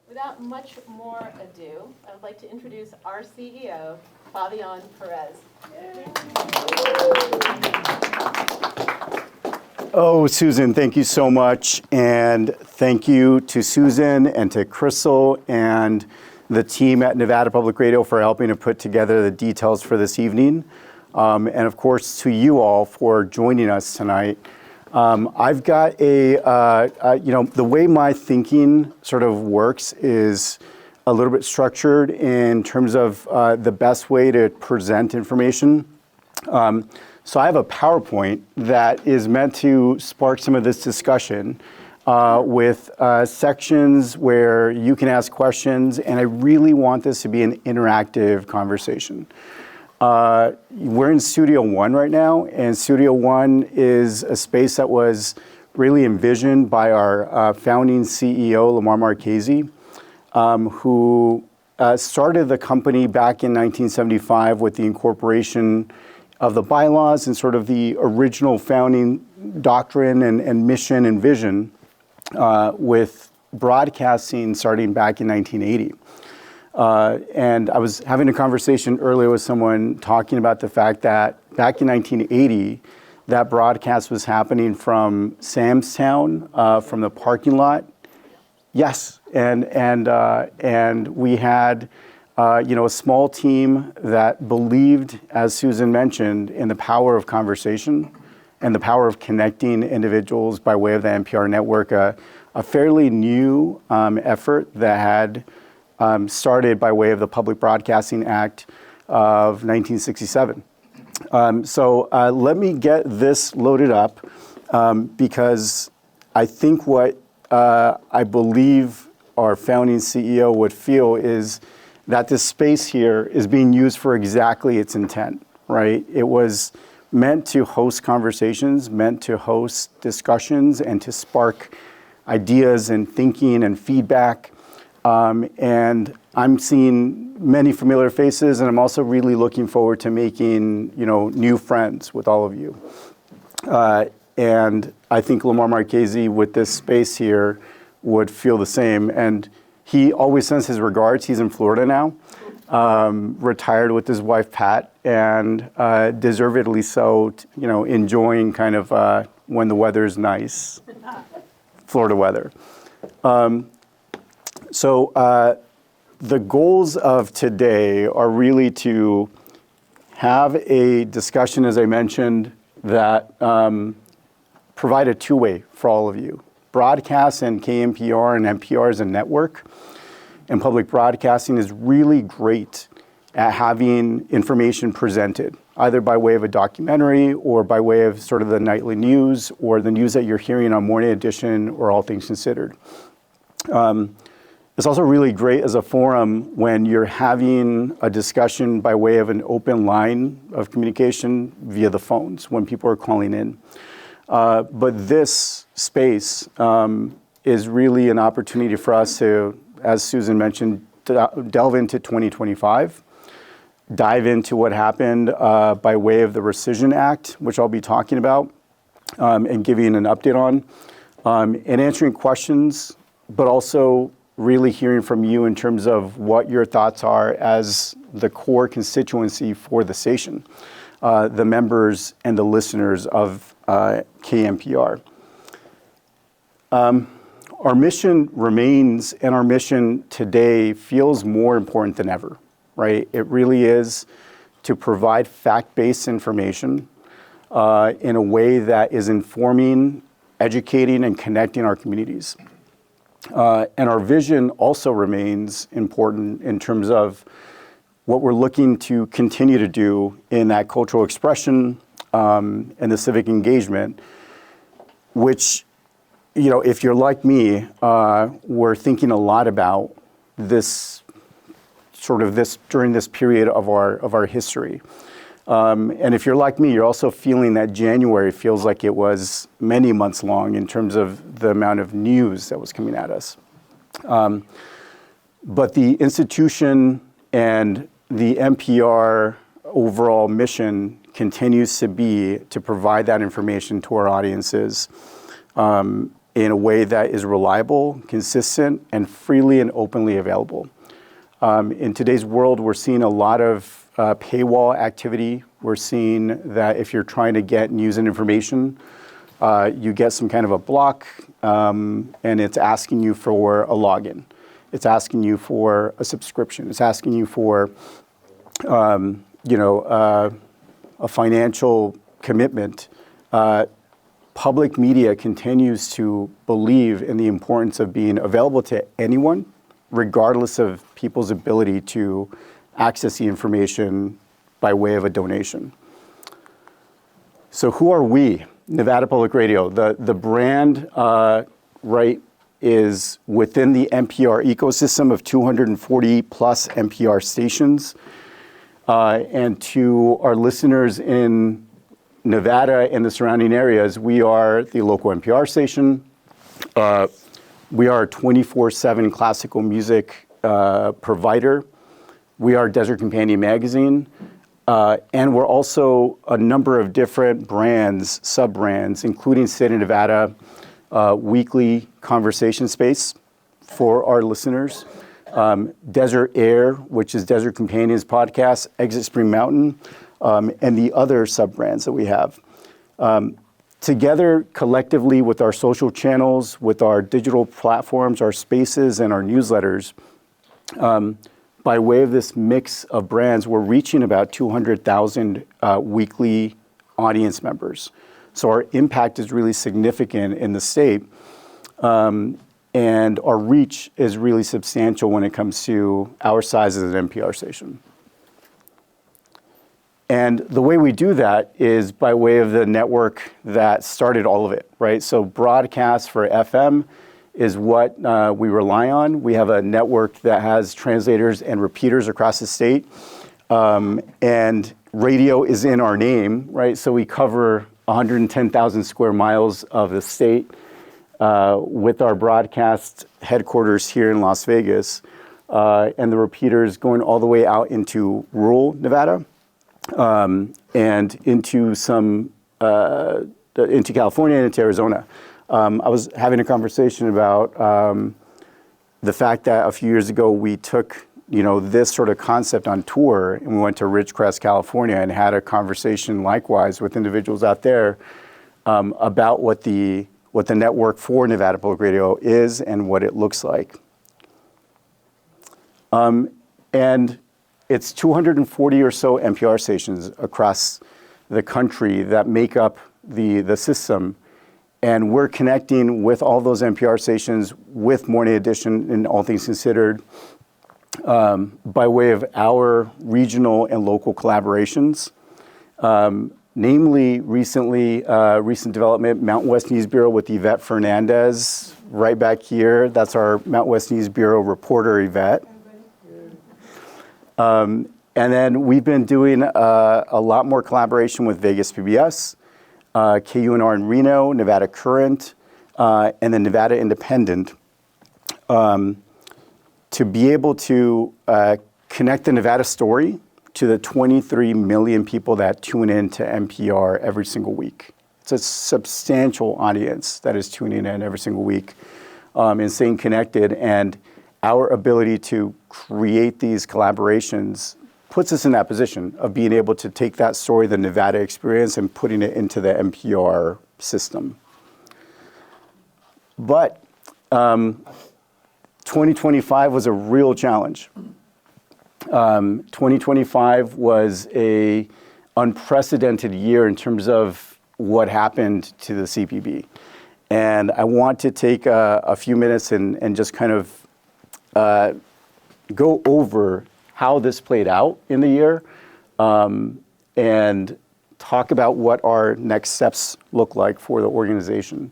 Without much more ado, I would like to introduce our CEO, Favian Perez. Oh, Susan, thank you so much. And thank you to Susan and to Crystal and the team at Nevada Public Radio for helping to put together the details for this evening. And of course, to you all for joining us tonight. I've got the way my thinking sort of works is a little bit structured in terms of the best way to present information. So I have a PowerPoint that is meant to spark some of this discussion with sections where you can ask questions, and I really want this to be an interactive conversation. We're in Studio One right now, and Studio One is a space that was really envisioned by our founding CEO, Lamar Marchese, who started the company back in 1975 with the incorporation of the bylaws and sort of the original founding doctrine and mission and vision with broadcasting starting back in 1980. And I was having a conversation earlier with someone talking about the fact that back in 1980, that broadcast was happening from Sam's Town, from the parking lot. Yes, and we had a small team that believed, as Susan mentioned, in the power of conversation and the power of connecting individuals by way of the NPR network, a fairly new effort that had started by way of the Public Broadcasting Act of 1967. So let me get this loaded up because I think what I believe our founding CEO would feel is that this space here is being used for exactly its intent, right? It was meant to host conversations, meant to host discussions, and to spark ideas and thinking and feedback. And I'm seeing many familiar faces, and I'm also really looking forward to making, new friends with all of you. And I think Lamar Marchese with this space here would feel the same. And he always sends his regards. He's in Florida now, retired with his wife, Pat, and deservedly so, enjoying kind of when the weather is nice, Florida weather. So the goals of today are really to have a discussion, as I mentioned, that provide a two-way for all of you. Broadcast and KNPR and NPR as a network and public broadcasting is really great at having information presented, either by way of a documentary or by way of sort of the nightly news or the news that you're hearing on Morning Edition or All Things Considered. It's also really great as a forum when you're having a discussion by way of an open line of communication via the phones when people are calling in. But this space is really an opportunity for us to, as Susan mentioned, to delve into 2025, dive into what happened by way of the Rescission Act, which I'll be talking about and giving an update on, and answering questions, but also really hearing from you in terms of what your thoughts are as the core constituency for the station, the members and the listeners of KNPR. Our mission remains, and our mission today feels more important than ever, right? It really is to provide fact-based information in a way that is informing, educating, and connecting our communities. And our vision also remains important in terms of what we're looking to continue to do in that cultural expression and the civic engagement, which, if you're like me, we're thinking a lot about this during this period of our history. And if you're like me, you're also feeling that January feels like it was many months long in terms of the amount of news that was coming at us. But the institution and the NPR overall mission continues to be to provide that information to our audiences in a way that is reliable, consistent, and freely and openly available. In today's world, we're seeing a lot of paywall activity. We're seeing that if you're trying to get news and information, you get some kind of a block, and it's asking you for a login. It's asking you for a subscription. It's asking you for, a financial commitment. Public media continues to believe in the importance of being available to anyone, regardless of people's ability to access the information by way of a donation. So who are we? Nevada Public Radio. The brand, is within the NPR ecosystem of 240 plus NPR stations. And to our listeners in Nevada and the surrounding areas, we are the local NPR station. We are a 24/7 classical music provider. We are Desert Companion Magazine. And we're also a number of different brands, sub-brands, including State of Nevada weekly conversation space for our listeners. Desert Air, which is Desert Companions podcast, Exit Spring Mountain, and the other sub-brands that we have. Together, collectively, with our social channels, with our digital platforms, our spaces, and our newsletters, by way of this mix of brands, we're reaching about 200,000 weekly audience members. So our impact is really significant in the state, and our reach is really substantial when it comes to our size as an NPR station. And the way we do that is by way of the network that started all of it, right? So broadcast for FM is what we rely on. We have a network that has translators and repeaters across the state. And radio is in our name, right? So we cover 110,000 square miles of the state with our broadcast headquarters here in Las Vegas, and the repeaters going all the way out into rural Nevada. And into into California and into Arizona. I was having a conversation about the fact that a few years ago we took this sort of concept on tour, and we went to Ridgecrest, California, and had a conversation likewise with individuals out there about what the network for Nevada Public Radio is and what it looks like. And it's 240 or so NPR stations across the country that make up the system. And we're connecting with all those NPR stations with Morning Edition and All Things Considered by way of our regional and local collaborations. Namely, recent development, Mountain West News Bureau with Yvette Fernandez, right back here. That's our Mountain West News Bureau reporter, Yvette. And then we've been doing a lot more collaboration with Vegas PBS, KUNR in Reno, Nevada Current, and the Nevada Independent to be able to connect the Nevada story to the 23 million people that tune in to NPR every single week. It's a substantial audience that is tuning in every single week and staying connected. And our ability to create these collaborations puts us in that position of being able to take that story, the Nevada experience, and putting it into the NPR system. But 2025 was a real challenge. 2025 was a unprecedented year in terms of what happened to the CPB. And I want to take a few minutes and just kind of go over how this played out in the year and talk about what our next steps look like for the organization.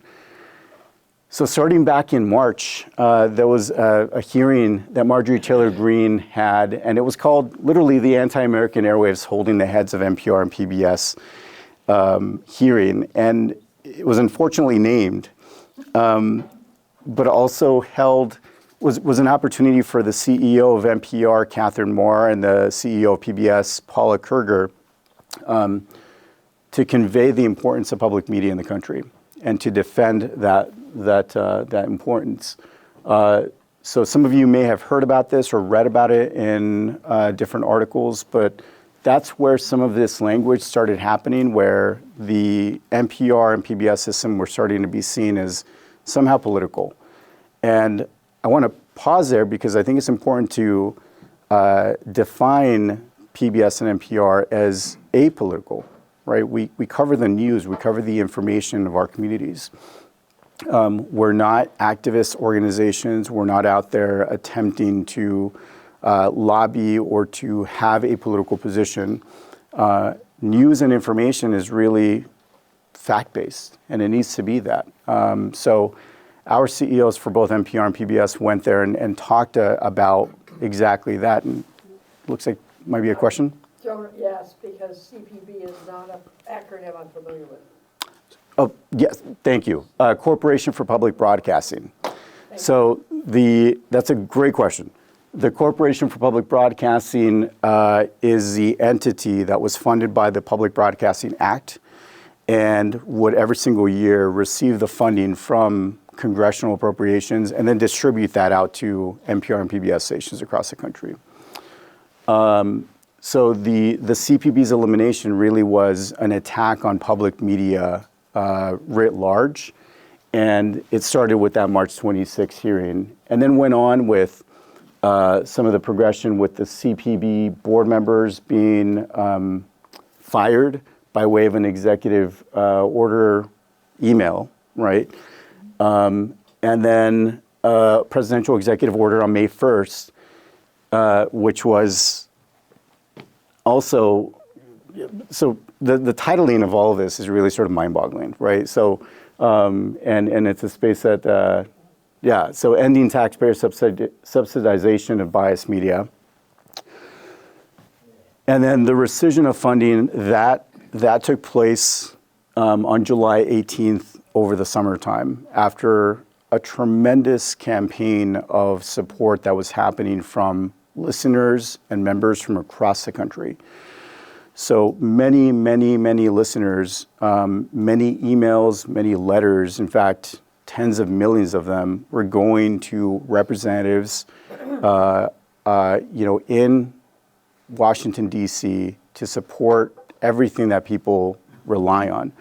So starting back in March, there was a hearing that Marjorie Taylor Greene had, and it was called literally the Anti-American Airwaves Holding the Heads of NPR and PBS hearing. And it was unfortunately named, but also was an opportunity for the CEO of NPR, Catherine Moore, and the CEO of PBS, Paula Kerger, to convey the importance of public media in the country and to defend that importance. So some of you may have heard about this or read about it in different articles, but that's where some of this language started happening, where the NPR and PBS system were starting to be seen as somehow political. And I want to pause there because I think it's important to define PBS and NPR as apolitical, right? We cover the news, we cover the information of our communities. We're not activist organizations. We're not out there attempting to lobby or to have a political position. News and information is really fact-based, and it needs to be that. So our CEOs for both NPR and PBS went there and talked about exactly that. And looks like might be a question. Yes, because CPB is not an acronym I'm familiar with. Oh, yes, thank you. Corporation for Public Broadcasting. So that's a great question. The Corporation for Public Broadcasting is the entity that was funded by the Public Broadcasting Act and would every single year receive the funding from congressional appropriations and then distribute that out to NPR and PBS stations across the country. So the CPB's elimination really was an attack on public media writ large, and it started with that March 26 hearing, and then went on with some of the progression with the CPB board members being fired by way of an executive order email, right? And then a presidential executive order on May 1st, which was also, so the titling of all of this is really sort of mind-boggling, right? So, and it's a space that, yeah, so ending taxpayer subsidization of biased media. And then the rescission of funding, that took place on July 18th over the summertime after a tremendous campaign of support that was happening from listeners and members from across the country. So many, many, many listeners, many emails, many letters, in fact, tens of millions of them were going to representatives, in Washington, D.C. to support everything that people rely on.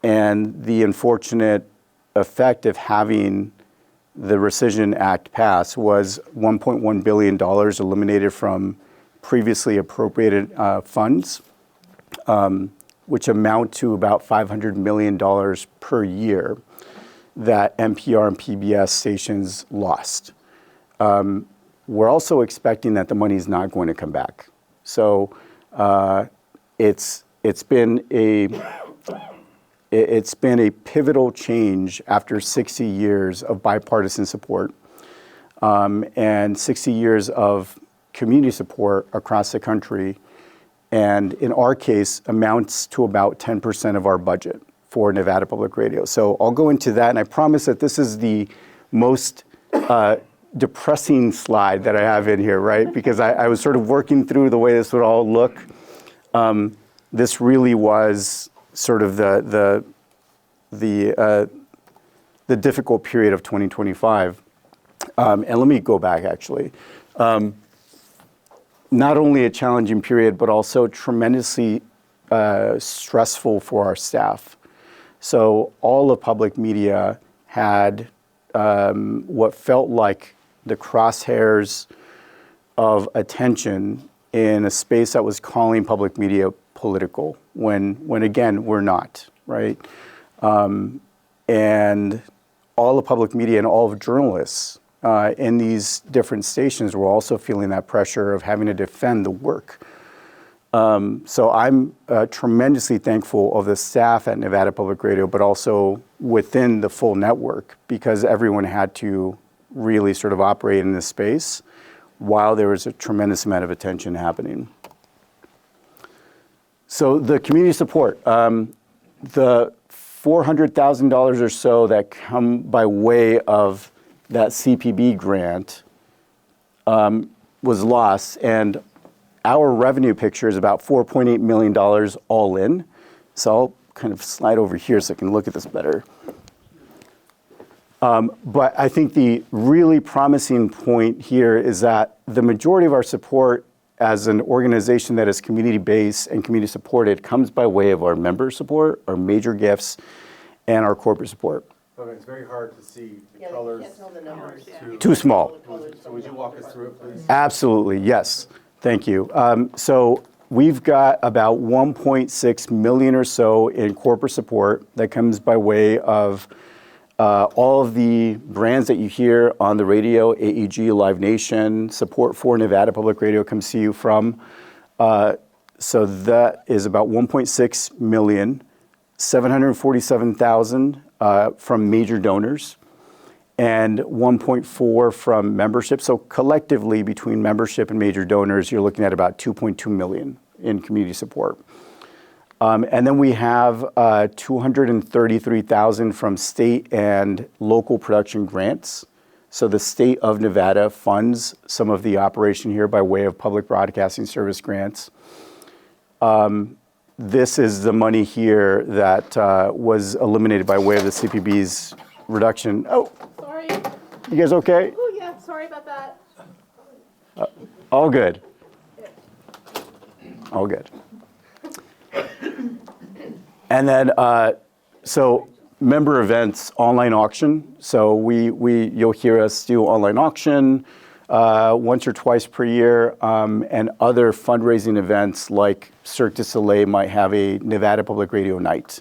And the unfortunate effect of having the Rescission Act pass was $1.1 billion eliminated from previously appropriated funds, which amount to about $500 million per year that NPR and PBS stations lost. We're also expecting that the money is not going to come back. So it's been a pivotal change after 60 years of bipartisan support and 60 years of community support across the country, and in our case amounts to about 10% of our budget for Nevada Public Radio. So I'll go into that, and I promise that this is the most depressing slide that I have in here, right? Because I was sort of working through the way this would all look. This really was sort of the difficult period of 2025. And let me go back actually. Not only a challenging period, but also tremendously stressful for our staff. So all of public media had what felt like the crosshairs of attention in a space that was calling public media political, when again, we're not, right? And all of public media and all of journalists in these different stations were also feeling that pressure of having to defend the work. So I'm tremendously thankful of the staff at Nevada Public Radio, but also within the full network, because everyone had to really sort of operate in this space while there was a tremendous amount of attention happening. So the community support, the $400,000 or so that come by way of that CPB grant was lost, and our revenue picture is about $4.8 million all in. So I'll kind of slide over here so I can look at this better. But I think the really promising point here is that the majority of our support as an organization that is community-based and community supported comes by way of our member support, our major gifts, and our corporate support. Okay, it's very hard to see the Yeah, you colors. can't tell the numbers. Too small. So would you walk us through it, please? Absolutely, yes. Thank you. So we've got about 1.6 million or so in corporate support that comes by way of all of the brands that you hear on the radio, AEG, Live Nation, support for Nevada Public Radio comes to you from. So that is about 1.6 million, 747,000 from major donors, and 1.4 from membership. So collectively, between membership and major donors, you're looking at about 2.2 million in community support. And then we have 233,000 from state and local production grants. So the state of Nevada funds some of the operation here by way of public broadcasting service grants. This is the money here that was eliminated by way of the CPB's reduction. Oh, Sorry. you guys okay? Oh, yeah, sorry about that. All good. All good. And then, so member events, online auction. So you'll hear us do online auction once or twice per year, and other fundraising events like Cirque du Soleil might have a Nevada Public Radio night,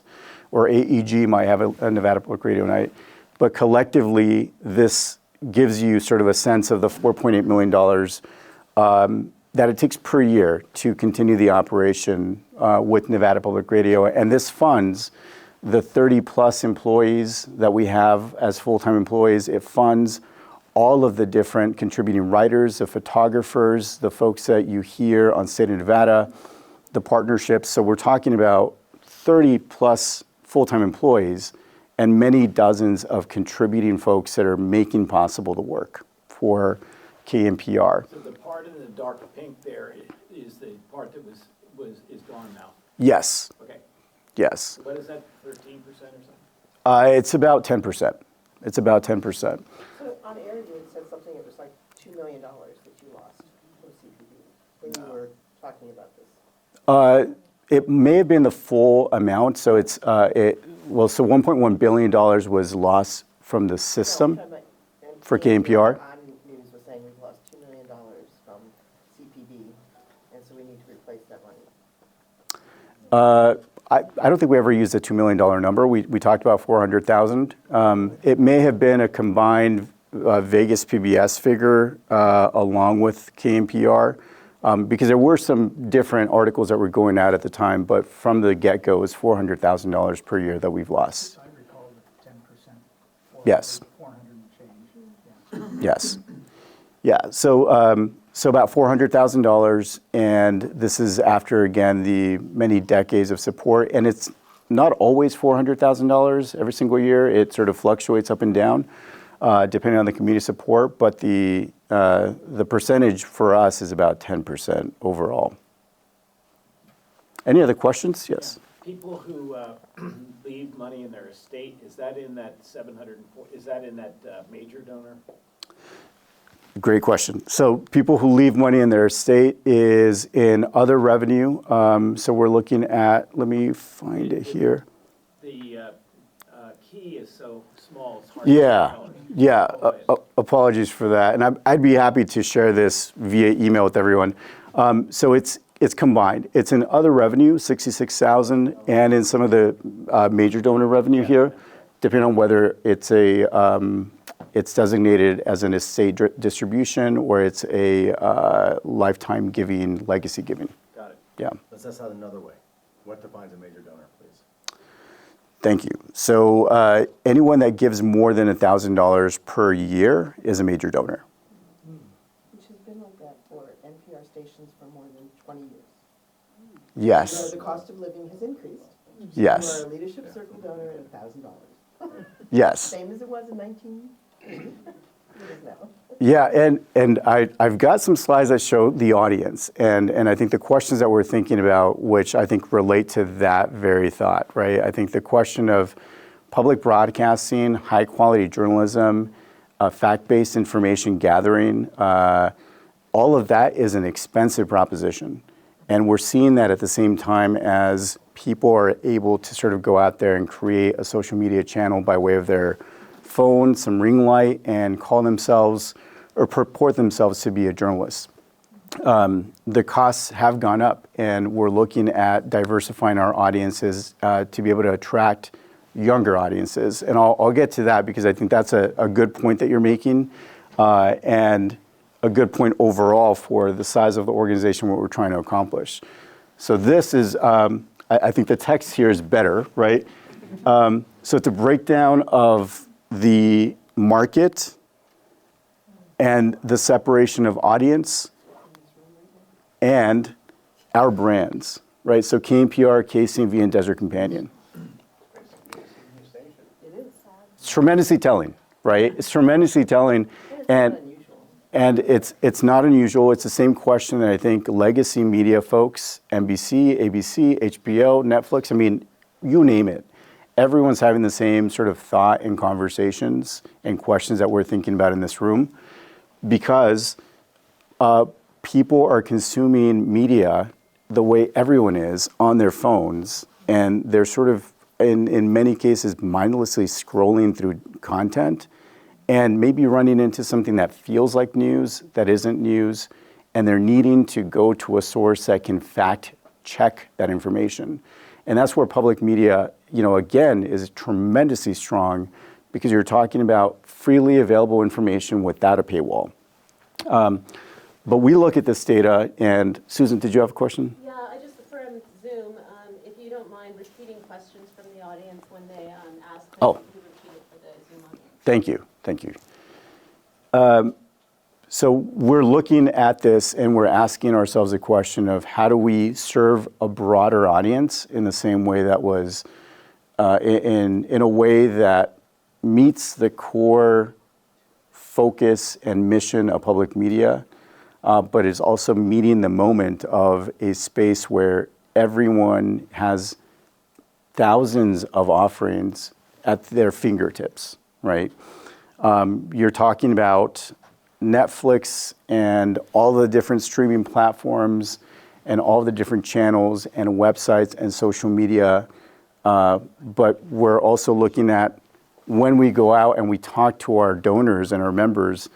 or AEG might have a Nevada Public Radio night. But collectively, this gives you sort of a sense of the $4.8 million that it takes per year to continue the operation with Nevada Public Radio. And this funds the 30-plus employees that we have as full-time employees. It funds all of the different contributing writers, the photographers, the folks that you hear on State of Nevada, the partnerships. So we're talking about 30-plus full-time employees and many dozens of contributing folks that are making possible the work for KNPR. So the part in the dark pink there is the part that is gone now? Yes, Okay. yes. What is that, 13% or something? It's about 10%. It's about 10%. So on air, you had said something, it was like $2 million that you lost from CPB when you were talking about this. It may have been the full amount. So it's, so $1.1 billion was lost from the system. No, For KNPR? On news was saying we've lost $2 million from CPB, and so we need to replace that money. I don't think we ever used the $2 million number. We talked about 400,000. It may have been a combined Vegas PBS figure along with KNPR, because there were some different articles that were going out at the time, but from the get-go, it was $400,000 per year that we've lost. I recall the 10%. Yes. 400 and change. Yes. Yeah. So so about $400,000, and this is after, again, the many decades of support. And it's not always $400,000 every single year. It sort of fluctuates up and down depending on the community support. But the percentage for us is about 10% overall. Any other questions? Yes. People who leave money in their estate, is that in that 704, is that in that major donor? Great question. So people who leave money in their estate is in other revenue. So we're looking at, let me find it here. The key is so small, it's hard Yeah, to yeah. Apologies for that. And I'd be happy to share this via email with everyone. So it's combined. It's in other revenue, 66,000, and in some of the major donor revenue here, depending on whether it's it's designated as an estate distribution or it's a lifetime giving, legacy giving. Got it. Yeah. Let's ask that another way. What defines a major donor, please? Thank you. So anyone that gives more than $1,000 per year is a major donor. Which has been like that for NPR stations for more than 20 years. Yes. The cost of living has increased. Yes. You are a leadership circle donor at $1,000. Yes. Same as it was in 1980. It is now. Yeah, and I've got some slides that show the audience, and I think the questions that we're thinking about, which I think relate to that very thought, right? I think the question of public broadcasting, high quality journalism, fact-based information gathering, all of that is an expensive proposition. And we're seeing that at the same time as people are able to sort of go out there and create a social media channel by way of their phone, some ring light, and call themselves or purport themselves to be a journalist. The costs have gone up, and we're looking at diversifying our audiences to be able to attract younger audiences. And I'll get to that because I think that's a good point that you're making, and a good point overall for the size of the organization, what we're trying to accomplish. So this is, I think the text here is better, right? So it's a breakdown of the market and the separation of audience and our brands, right? So KNPR, KCMV, and Desert Companion. It's tremendously telling, right? It's tremendously telling. And it's not unusual. It's the same question that I think legacy media folks, NBC, ABC, HBO, Netflix, I mean, you name it. Everyone's having the same sort of thought and conversations and questions that we're thinking about in this room because people are consuming media the way everyone is on their phones, and they're sort of, in many cases, mindlessly scrolling through content and maybe running into something that feels like news, that isn't news, and they're needing to go to a source that can fact check that information. And that's where public media, again, is tremendously strong because you're talking about freely available information without a paywall. But we look at this data, and Susan, did you have a question? Yeah, I just, from Zoom, if you don't mind repeating questions from the audience when they ask them, Oh. you repeat it for the Zoom audience. Thank you. So we're looking at this and we're asking ourselves a question of how do we serve a broader audience in the same way that was, in a way that meets the core focus and mission of public media, but is also meeting the moment of a space where everyone has thousands of offerings at their fingertips, right? You're talking about Netflix and all the different streaming platforms and all the different channels and websites and social media. But we're also looking at when we go out and we talk to our donors and our members,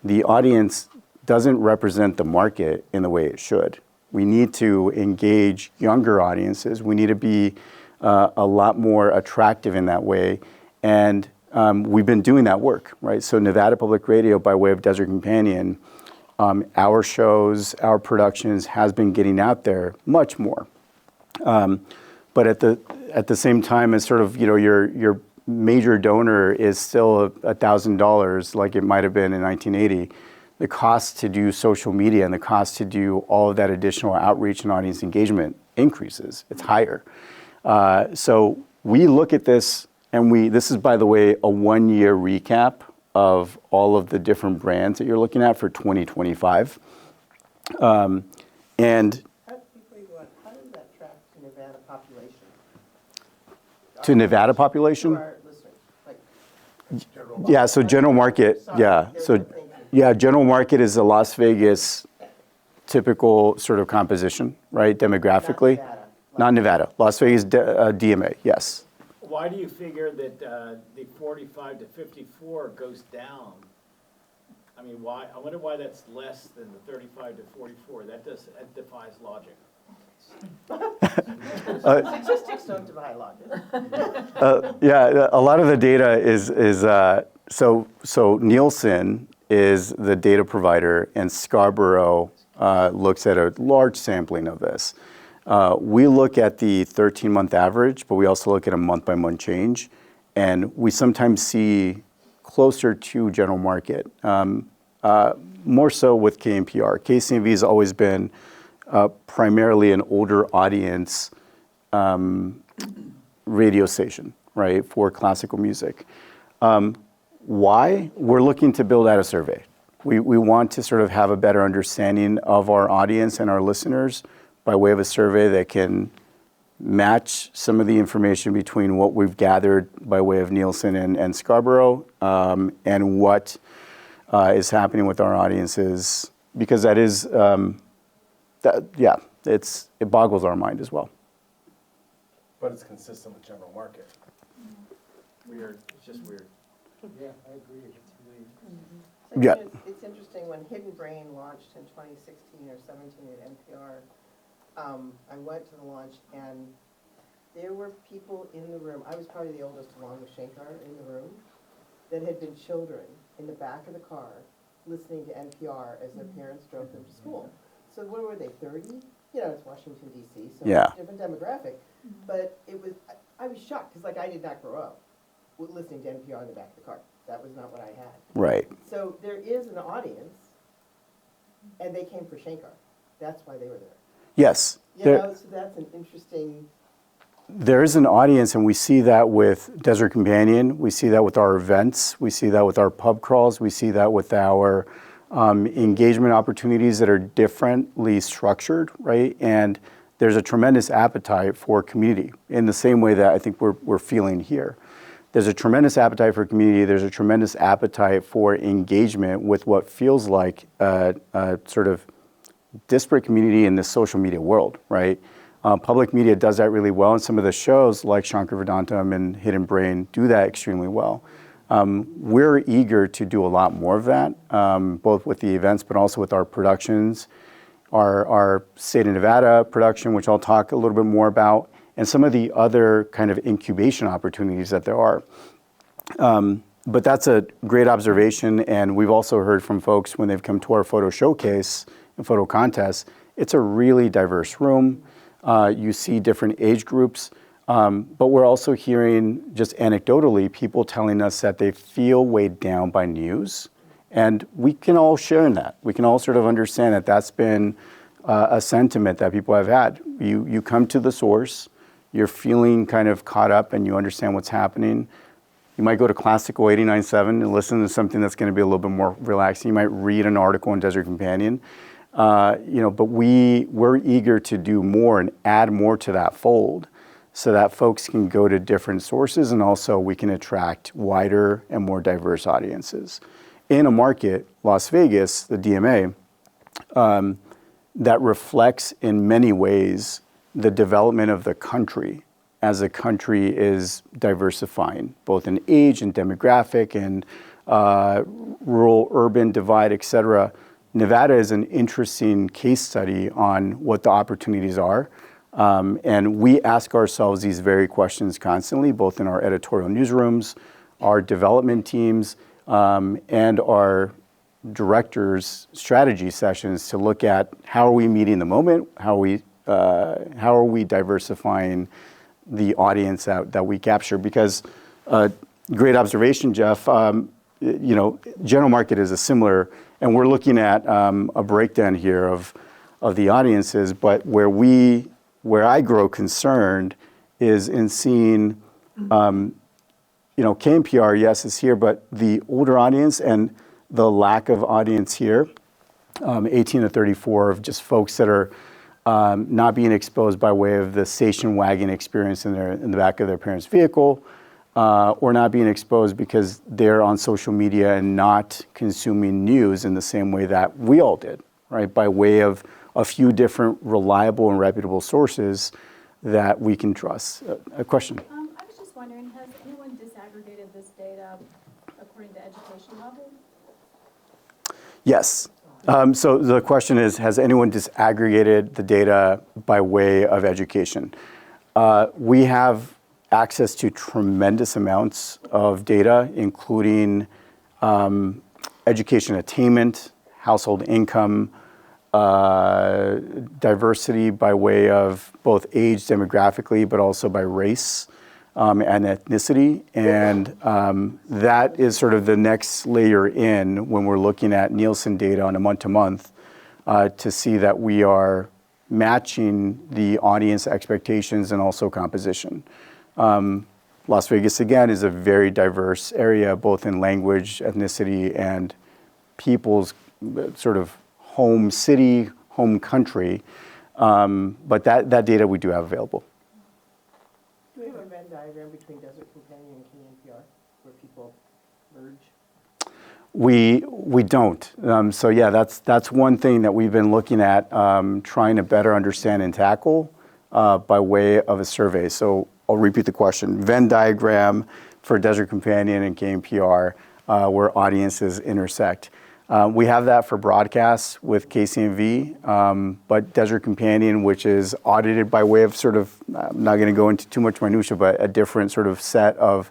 the audience doesn't represent the market in the way it should. We need to engage younger audiences. We need to be a lot more attractive in that way. And we've been doing that work, right? So Nevada Public Radio, by way of Desert Companion, our shows, our productions has been getting out there much more. But at the same time as sort of, your major donor is still $1,000 like it might have been in 1980. The cost to do social media and the cost to do all of that additional outreach and audience engagement increases. It's higher. So we look at this. And this is, by the way, a 1-year recap of all of the different brands that you're looking at for 2025. And How does that track to Nevada population? to Nevada population? To our listeners, like, Yeah, so general market, yeah. So, yeah, general market is a Las Vegas typical sort of composition, right, demographically? Not Nevada. Las Vegas DMA, yes. Why do you figure that the 45 to 54 goes down? I mean, why? I wonder why that's less than the 35 to 44. That defies logic. Statistics don't defy logic. Yeah, a lot of the data is so Nielsen is the data provider, and Scarborough looks at a large sampling of this. We look at the 13-month average, but we also look at a month-by-month change, and we sometimes see closer to general market, more so with KNPR. KCMV has always been primarily an older audience radio station, right, for classical music. Why? We're looking to build out a survey. We want to sort of have a better understanding of our audience and our listeners by way of a survey that can match some of the information between what we've gathered by way of Nielsen and Scarborough, and what is happening with our audiences, because that is, it boggles our mind as well. But it's consistent with general market. Weird, it's just weird. Yeah, I agree, it's really, So, Yeah. It's interesting, when Hidden Brain launched in 2016 or 17 at NPR, I went to the launch and there were people in the room, I was probably the oldest along with Shankar in the room, that had been children in the back of the car listening to NPR as their parents drove them to school. So what were they, 30? You know, it's Washington DC, so Yeah. it's a different demographic. But it was, I was shocked, because like I did not grow up with listening to NPR in the back of the car. That was not what I had. Right. So there is an audience, and they came for Shankar. That's why they were there. Yes. You There- know, so that's an interesting, There is an audience, and we see that with Desert Companion. We see that with our events. We see that with our pub crawls. We see that with our engagement opportunities that are differently structured, right? And there's a tremendous appetite for community in the same way that I think we're feeling here. There's a tremendous appetite for community. There's a tremendous appetite for engagement with what feels like a sort of disparate community in the social media world, right? Public media does that really well, and some of the shows like Shankar Vedantam and Hidden Brain do that extremely well. We're eager to do a lot more of that, both with the events, but also with our productions, our State of Nevada production, which I'll talk a little bit more about, and some of the other kind of incubation opportunities that there are. But that's a great observation, and we've also heard from folks when they've come to our photo showcase and photo contest, it's a really diverse room. You see different age groups, but we're also hearing just anecdotally people telling us that they feel weighed down by news, and we can all share in that. We can all sort of understand that that's been a sentiment that people have had. You come to the source, you're feeling kind of caught up, and you understand what's happening. You might go to Classical 89.7 and listen to something that's going to be a little bit more relaxing. You might read an article in Desert Companion. But we're eager to do more and add more to that fold so that folks can go to different sources, and also we can attract wider and more diverse audiences. In a market, Las Vegas, the DMA, that reflects in many ways the development of the country as the country is diversifying, both in age and demographic and rural-urban divide, et cetera. Nevada is an interesting case study on what the opportunities are. And we ask ourselves these very questions constantly, both in our editorial newsrooms, our development teams, and our directors' strategy sessions to look at how are we meeting the moment, how are we diversifying the audience that we capture. Because great observation, Jeff, general market is a similar, and we're looking at a breakdown here of the audiences, but where I grow concerned is in seeing, KNPR, yes, is here, but the older audience and the lack of audience here, 18 to 34, of just folks that are not being exposed by way of the station wagon experience in the back of their parents' vehicle, or not being exposed because they're on social media and not consuming news in the same way that we all did, right? By way of a few different reliable and reputable sources that we can trust. A question? I was just wondering, has anyone disaggregated this data according to education level? Yes. So the question is, has anyone disaggregated the data by way of education? We have access to tremendous amounts of data, including education attainment, household income, diversity by way of both age demographically, but also by race and ethnicity. And that is sort of the next layer in when we're looking at Nielsen data on a month-to-month to see that we are matching the audience expectations and also composition. Las Vegas, again, is a very diverse area, both in language, ethnicity, and people's sort of home city, home country. But that data we do have available. diagram between Desert Companion and KNPR where people merge? We don't. So yeah, that's one thing that we've been looking at, trying to better understand and tackle by way of a survey. So I'll repeat the question. Venn diagram for Desert Companion and KNPR, where audiences intersect. We have that for broadcasts with KCMV, but Desert Companion, which is audited by way of sort of, I'm not going to go into too much minutia, but a different sort of set of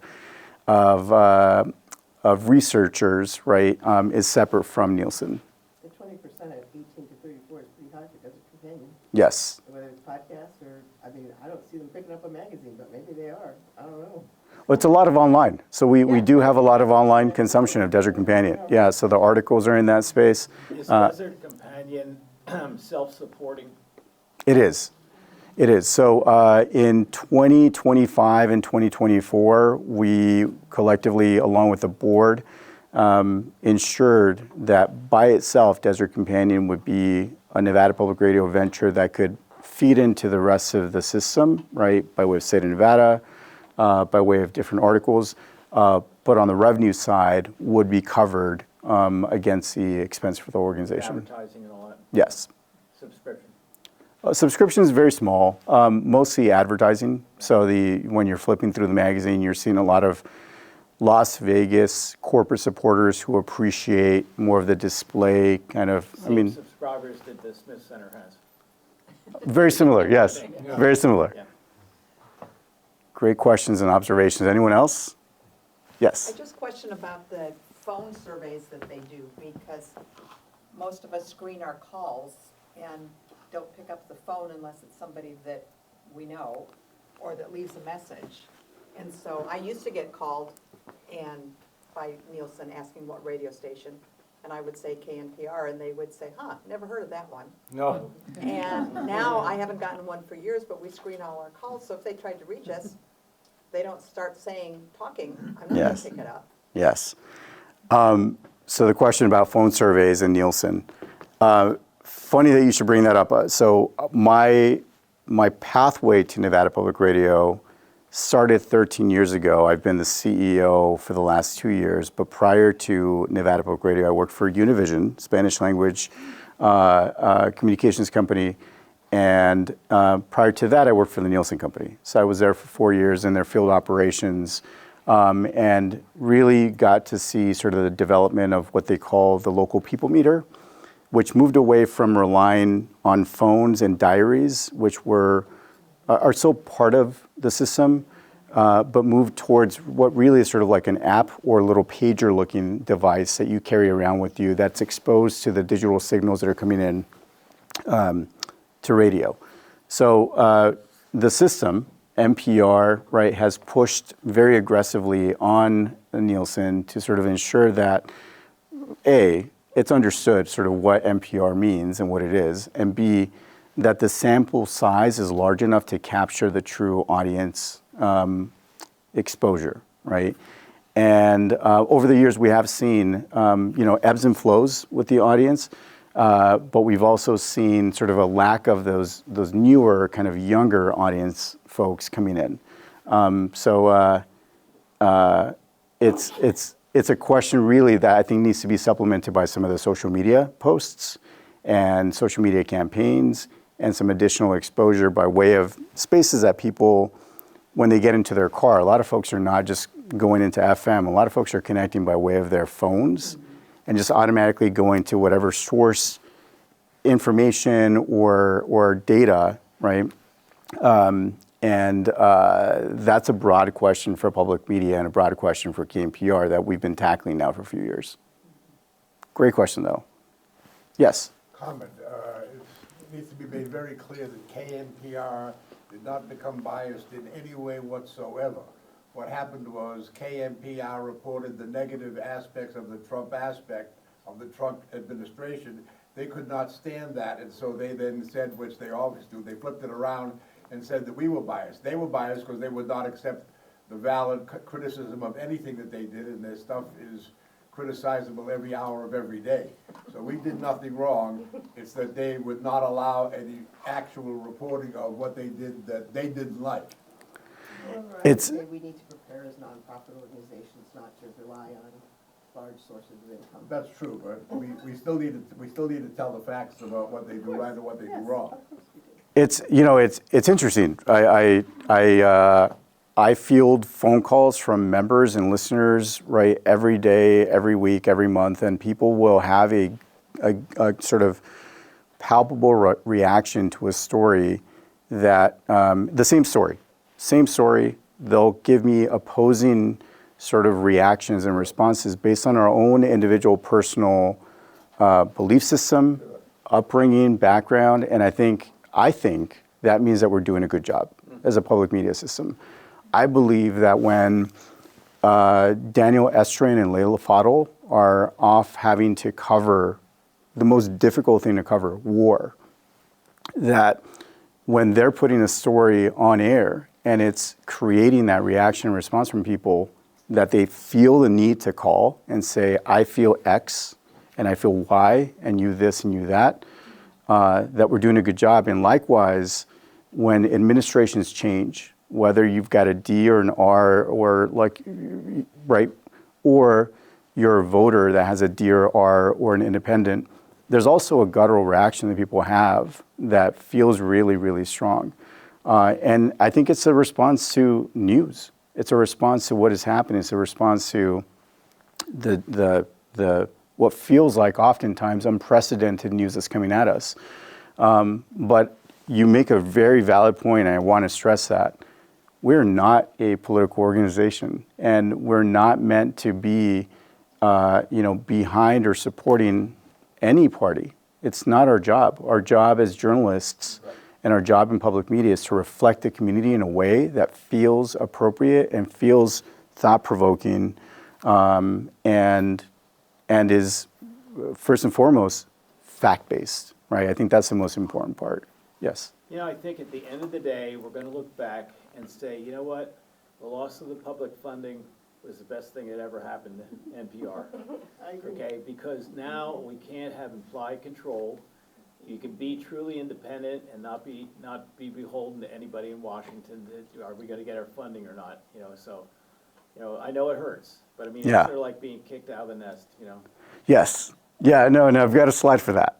researchers, right, is separate from Nielsen. The 20% at 18 to 34 is pretty high for Desert Companion. Yes. Whether it's podcasts or, I mean, I don't see them picking up a magazine, but maybe they are. I don't know. Well, it's a lot of online. So we Yeah. do have a lot of online consumption of Desert Companion. Yeah, so the articles are in that space. Is Desert Companion self-supporting? It is. It is. So in 2025 and 2024, we collectively, along with the board, ensured that by itself, Desert Companion would be a Nevada Public Radio venture that could feed into the rest of the system, right, by way of state of Nevada, by way of different articles, but on the revenue side would be covered against the expense for the organization. Advertising and all that? Yes. Subscription? Subscription is very small, mostly advertising. So when you're flipping through the magazine, you're seeing a lot of Las Vegas corporate supporters who appreciate more of the display kind of, Same subscribers that the Smith Center has. very similar, yes, very similar. Yeah. Great questions and observations. Anyone else? Yes. I just question about the phone surveys that they do, because most of us screen our calls and don't pick up the phone unless it's somebody that we know or that leaves a message. And so I used to get called and by Nielsen asking what radio station, and I would say KNPR, and they would say, never heard of that one. No. And now I haven't gotten one for years, but we screen all our calls, so if they tried to reach us, they don't start talking, I'm not gonna Yes. pick it up. Yes. So the question about phone surveys and Nielsen. Funny that you should bring that up. So my pathway to Nevada Public Radio started 13 years ago. I've been the CEO for the last 2 years, but prior to Nevada Public Radio, I worked for Univision, Spanish language communications company. And prior to that, I worked for the Nielsen Company. So I was there for 4 years in their field operations and really got to see sort of the development of what they call the local people meter, which moved away from relying on phones and diaries, which are still part of the system, but moved towards what really is sort of like an app or a little pager-looking device that you carry around with you that's exposed to the digital signals that are coming in to radio. So the system, NPR, right, has pushed very aggressively on Nielsen to sort of ensure that, A, it's understood sort of what NPR means and what it is, and B, that the sample size is large enough to capture the true audience exposure, right? And over the years, we have seen, ebbs and flows with the audience, but we've also seen sort of a lack of those newer kind of younger audience folks coming in. It's a question really that I think needs to be supplemented by some of the social media posts and social media campaigns and some additional exposure by way of spaces that people, when they get into their car, a lot of folks are not just going into FM. A lot of folks are connecting by way of their phones and just automatically going to whatever source information or data, right? That's a broad question for public media and a broad question for KNPR that we've been tackling now for a few years. Great question, though. Yes? Comment. It needs to be made very clear that KNPR did not become biased in any way whatsoever. What happened was KNPR reported the negative aspects of the Trump administration. They could not stand that, and so they then said, which they always do, they flipped it around and said that we were biased. They were biased because they would not accept the valid criticism of anything that they did, and their stuff is criticizable every hour of every day. So we did nothing wrong. It's that they would not allow any actual reporting of what they did that they didn't like. I would It's- say we need to prepare as nonprofit organizations not to rely on large sources of income. That's true, but we still need to tell the facts about what they do right and what they do wrong. It's, you know, it's interesting. I field phone calls from members and listeners, right, every day, every week, every month, and people will have a sort of palpable reaction to a story that, the same story, they'll give me opposing sort of reactions and responses based on our own individual personal belief system, upbringing, background, and I think that means that we're doing a good job as a public media system. I believe that when Daniel Estrin and Layla Fadel are off having to cover the most difficult thing to cover, war, that when they're putting a story on air and it's creating that reaction and response from people, that they feel the need to call and say, I feel X and I feel Y and you this and you that, that we're doing a good job. And likewise, when administrations change, whether you've got a D or an R or like, right, or you're a voter that has a D or R or an independent, there's also a guttural reaction that people have that feels really, really strong. And I think it's a response to news. It's a response to what is happening. It's a response to the what feels like oftentimes unprecedented news that's coming at us. But you make a very valid point, and I want to stress that. We're not a political organization, and we're not meant to be, behind or supporting any party. It's not our job. Our job as journalists and our job in public media is to reflect the community in a way that feels appropriate and feels thought-provoking, and is first and foremost fact-based, right? I think that's the most important part. Yes. You know, I think at the end of the day, we're gonna look back and say, you know what? The loss of the public funding was the best thing that ever happened to NPR. I agree. Okay, because now we can't have implied control. You can be truly independent and not be beholden to anybody in Washington. That, are we gonna get our funding or not? You know, so, I know it hurts, but I mean, Yeah. it's sort of like being kicked out of the nest, Yes. Yeah, no, I've got a slide for that.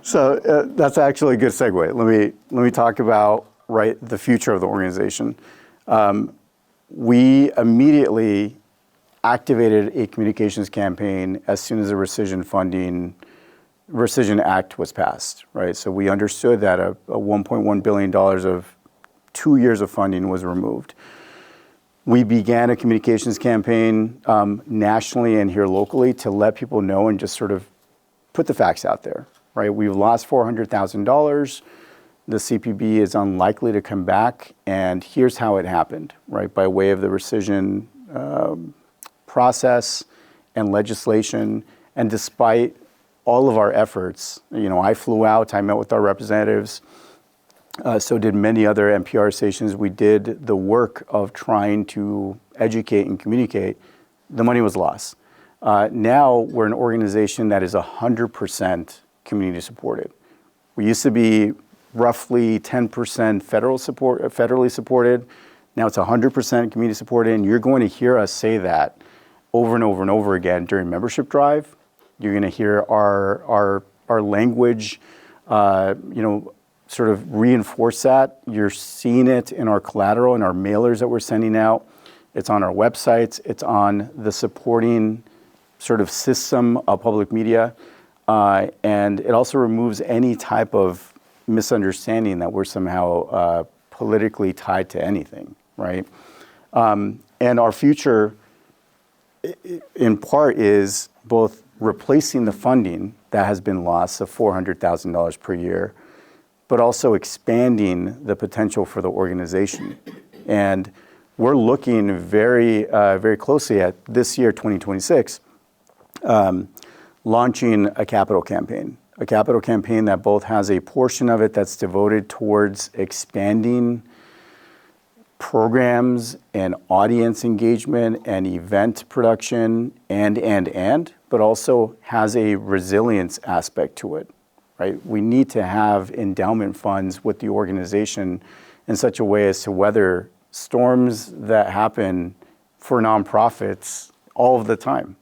So that's actually a good segue. Let me talk about, right, the future of the organization. We immediately activated a communications campaign as soon as the Rescission Act was passed, right? So we understood that a $1.1 billion of 2 years of funding was removed. We began a communications campaign nationally and here locally to let people know and just sort of put the facts out there, right? We've lost $400,000. The CPB is unlikely to come back, and here's how it happened, right? By way of the rescission process and legislation, and despite all of our efforts, I flew out, I met with our representatives, so did many other NPR stations. We did the work of trying to educate and communicate. The money was lost. Now we're an organization that is 100% community supported. We used to be roughly 10% federally supported. Now it's 100% community supported, and you're going to hear us say that over and over and over again during membership drive. You're going to hear our language, sort of reinforce that. You're seeing it in our collateral and our mailers that we're sending out. It's on our websites. It's on the supporting sort of system of public media. And it also removes any type of misunderstanding that we're somehow politically tied to anything, right? And our future, in part, is both replacing the funding that has been lost of $400,000 per year, but also expanding the potential for the organization. And we're looking very, very closely at this year, 2026, launching a capital campaign that both has a portion of it that's devoted towards expanding programs and audience engagement and event production but also has a resilience aspect to it, right? We need to have endowment funds with the organization in such a way as to weather storms that happen for nonprofits all of the time.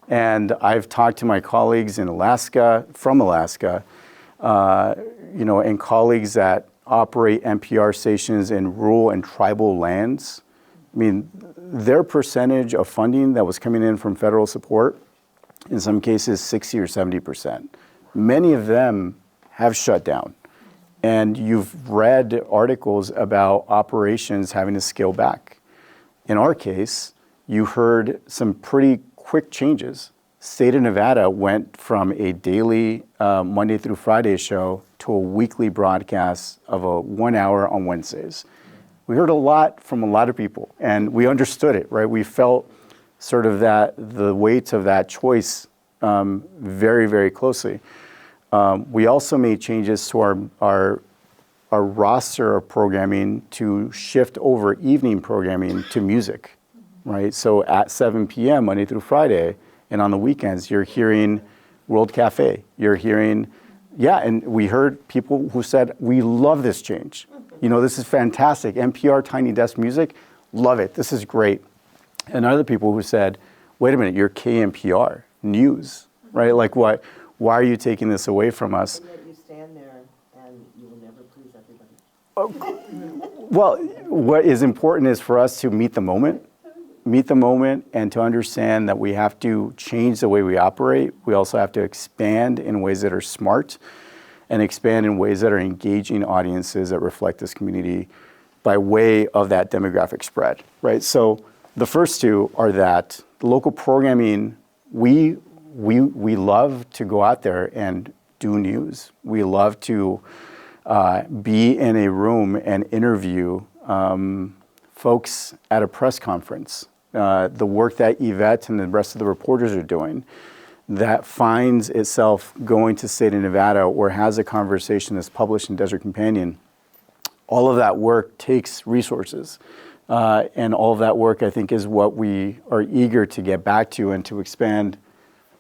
And I've talked to my colleagues in Alaska, from Alaska, and colleagues that operate NPR stations in rural and tribal lands. I mean, their percentage of funding that was coming in from federal support, in some cases 60 or 70%. Many of them have shut down. And you've read articles about operations having to scale back. In our case, you heard some pretty quick changes. State of Nevada went from a daily Monday through Friday show to a weekly broadcast of a 1 hour on Wednesdays. We heard a lot from a lot of people, and we understood it, right? We felt sort of the weight of that choice very, very closely. We also made changes to our roster of programming to shift over evening programming to music, right? So at 7 p.m. Monday through Friday, and on the weekends, you're hearing World Cafe. You're hearing, and we heard people who said, we love this change. This is fantastic. NPR Tiny Desk Music, love it. This is great. And other people who said, wait a minute, you're KNPR News, right? Like what? Why are you taking this away from us? And yet you stand there and you will never please everybody. Well, what is important is for us to meet the moment and to understand that we have to change the way we operate. We also have to expand in ways that are smart and expand in ways that are engaging audiences that reflect this community by way of that demographic spread, right? So the first two are that the local programming, we love to go out there and do news. We love to be in a room and interview folks at a press conference. The work that Yvette and the rest of the reporters are doing that finds itself going to state of Nevada or has a conversation that's published in Desert Companion. All of that work takes resources. And all of that work, I think, is what we are eager to get back to and to expand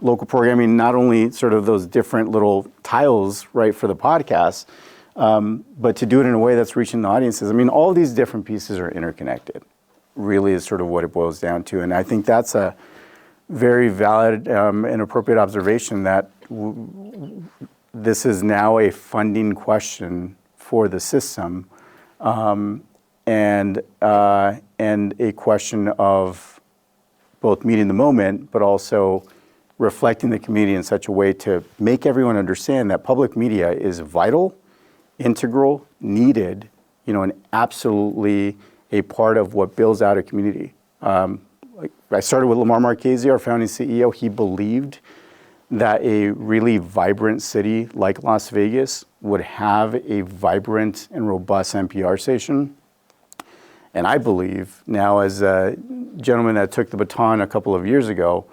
local programming, not only sort of those different little tiles, right, for the podcast, but to do it in a way that's reaching the audiences. I mean, all of these different pieces are interconnected, really is sort of what it boils down to. And I think that's a very valid and appropriate observation that this is now a funding question for the system and a question of both meeting the moment, but also reflecting the community in such a way to make everyone understand that public media is vital, integral, needed, and absolutely a part of what builds out a community. I started with Lamar Marchese, our founding CEO. He believed that a really vibrant city like Las Vegas would have a vibrant and robust NPR station. And I believe now, as a gentleman that took the baton a couple of years ago,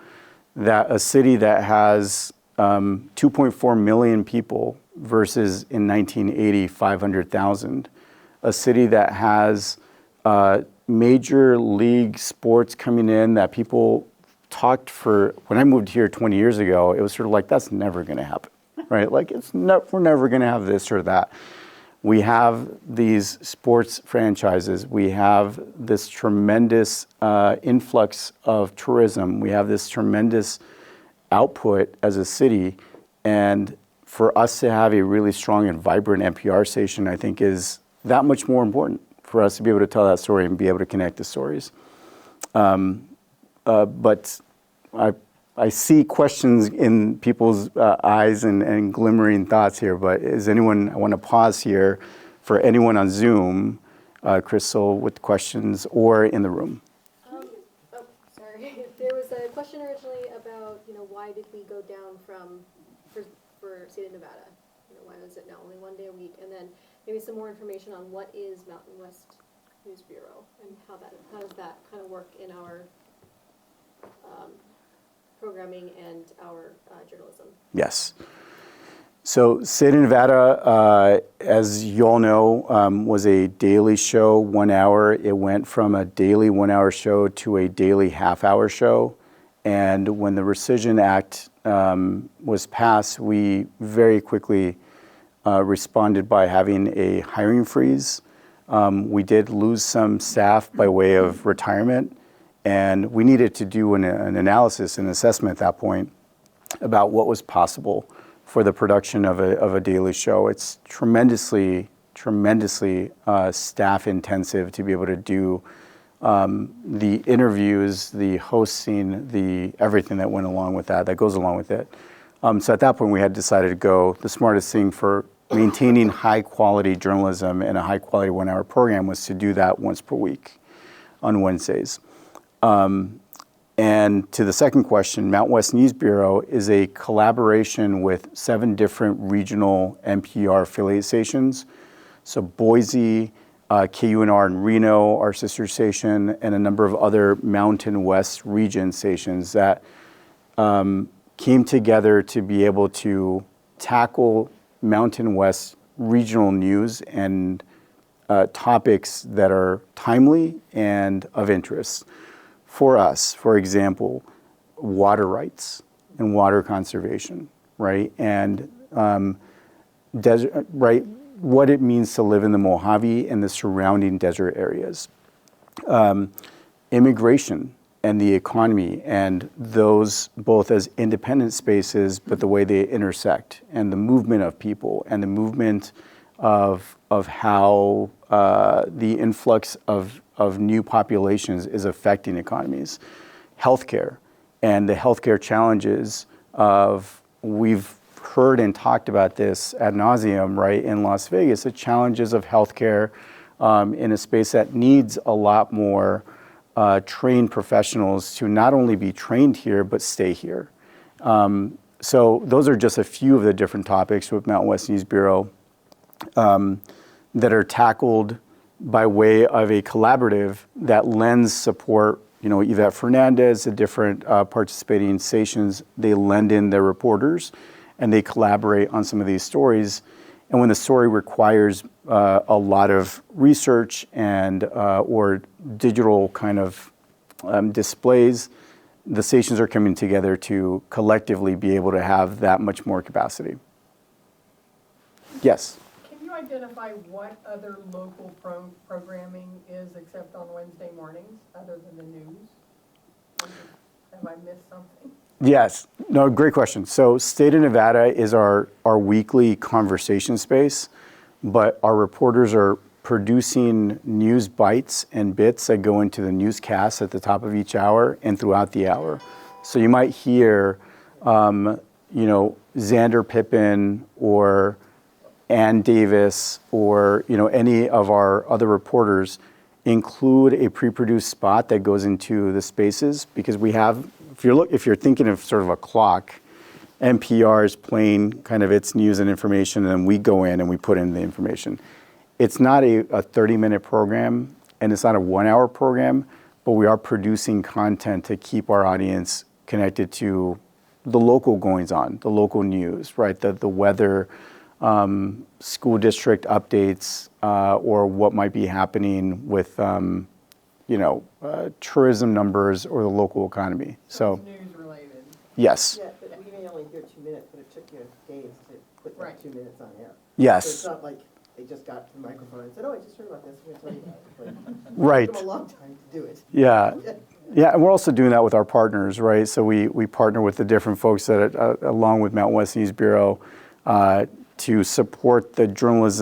that a city that has 2.4 million people versus in 1980, 500,000, a city that has major league sports coming in that people talked for, when I moved here 20 years ago, it was sort of like, that's never going to happen, right? Like we're never going to have this or that. We have these sports franchises. We have this tremendous influx of tourism. We have this tremendous output as a city. And for us to have a really strong and vibrant NPR station, I think is that much more important for us to be able to tell that story and be able to connect the stories. But I see questions in people's eyes and glimmering thoughts here, but I want to pause here for anyone on Zoom, Crystal, with questions or in the room. Sorry. There was a question originally about, why did we go down for state of Nevada? Why was it now only 1 day a week? And then maybe some more information on what is Mountain West News Bureau and how does that kind of work in our programming and our journalism. Yes. So State of Nevada, as you all know, was a daily show, 1 hour. It went from a daily 1 hour show to a daily half-hour show. And when the Rescission Act was passed, we very quickly responded by having a hiring freeze. We did lose some staff by way of retirement, and we needed to do an analysis and assessment at that point about what was possible for the production of a daily show. It's tremendously staff intensive to be able to do the interviews, the hosting, the everything that went along with that goes along with it. So at that point, we had decided to go, the smartest thing for maintaining high quality journalism and a high quality 1 hour program was to do that once per week on Wednesdays. And to the second question, Mount West News Bureau is a collaboration with 7 different regional NPR affiliate stations. So Boise, KUNR in Reno, our sister station, and a number of other Mountain West region stations that came together to be able to tackle Mountain West regional news and topics that are timely and of interest. For us, for example, water rights and water conservation, right? And desert, right? What it means to live in the Mojave and the surrounding desert areas. Immigration and the economy, and those both as independent spaces, but the way they intersect, and the movement of people, and the movement of how the influx of new populations is affecting economies. Healthcare and the healthcare challenges of, we've heard and talked about this ad nauseum, right, in Las Vegas, the challenges of healthcare in a space that needs a lot more trained professionals to not only be trained here, but stay here. So those are just a few of the different topics with Mountain West News Bureau that are tackled by way of a collaborative that lends support. You know, Yvette Fernandez, the different participating stations, they lend in their reporters and they collaborate on some of these stories. And when the story requires a lot of research and or digital kind of displays, the stations are coming together to collectively be able to have that much more capacity. Yes? Can you identify what other local programming is except on Wednesday mornings, other than the news? Have I missed something? Yes. No, great question. So State of Nevada is our weekly conversation space, but our reporters are producing news bites and bits that go into the newscast at the top of each hour and throughout the hour. So you might hear, you know, Xander Pippin or Ann Davis or, you know, any of our other reporters include a pre-produced spot that goes into the spaces, because we have, if you're thinking of sort of a clock, NPR is playing kind of its news and information, and then we go in and we put in the information. It's not a 30-minute program, and it's not a 1 hour program, but we are producing content to keep our audience connected to the local goings on, the local news, right? The weather, school district updates, or what might be happening with, you know, tourism numbers or the local economy. So It's news related. yes. Yeah, but we may only hear 2 minutes, but it took you days to put that Right. 2 minutes on air. So Yes. it's not like they just got to the microphone and said, oh, I just heard about this, I'm gonna tell you about it. But Right. It took them a long time to do it. Yeah. Yeah, and we're also doing that with our partners, right? So we partner with the different folks that, along with Mountain West News Bureau, to support the journalists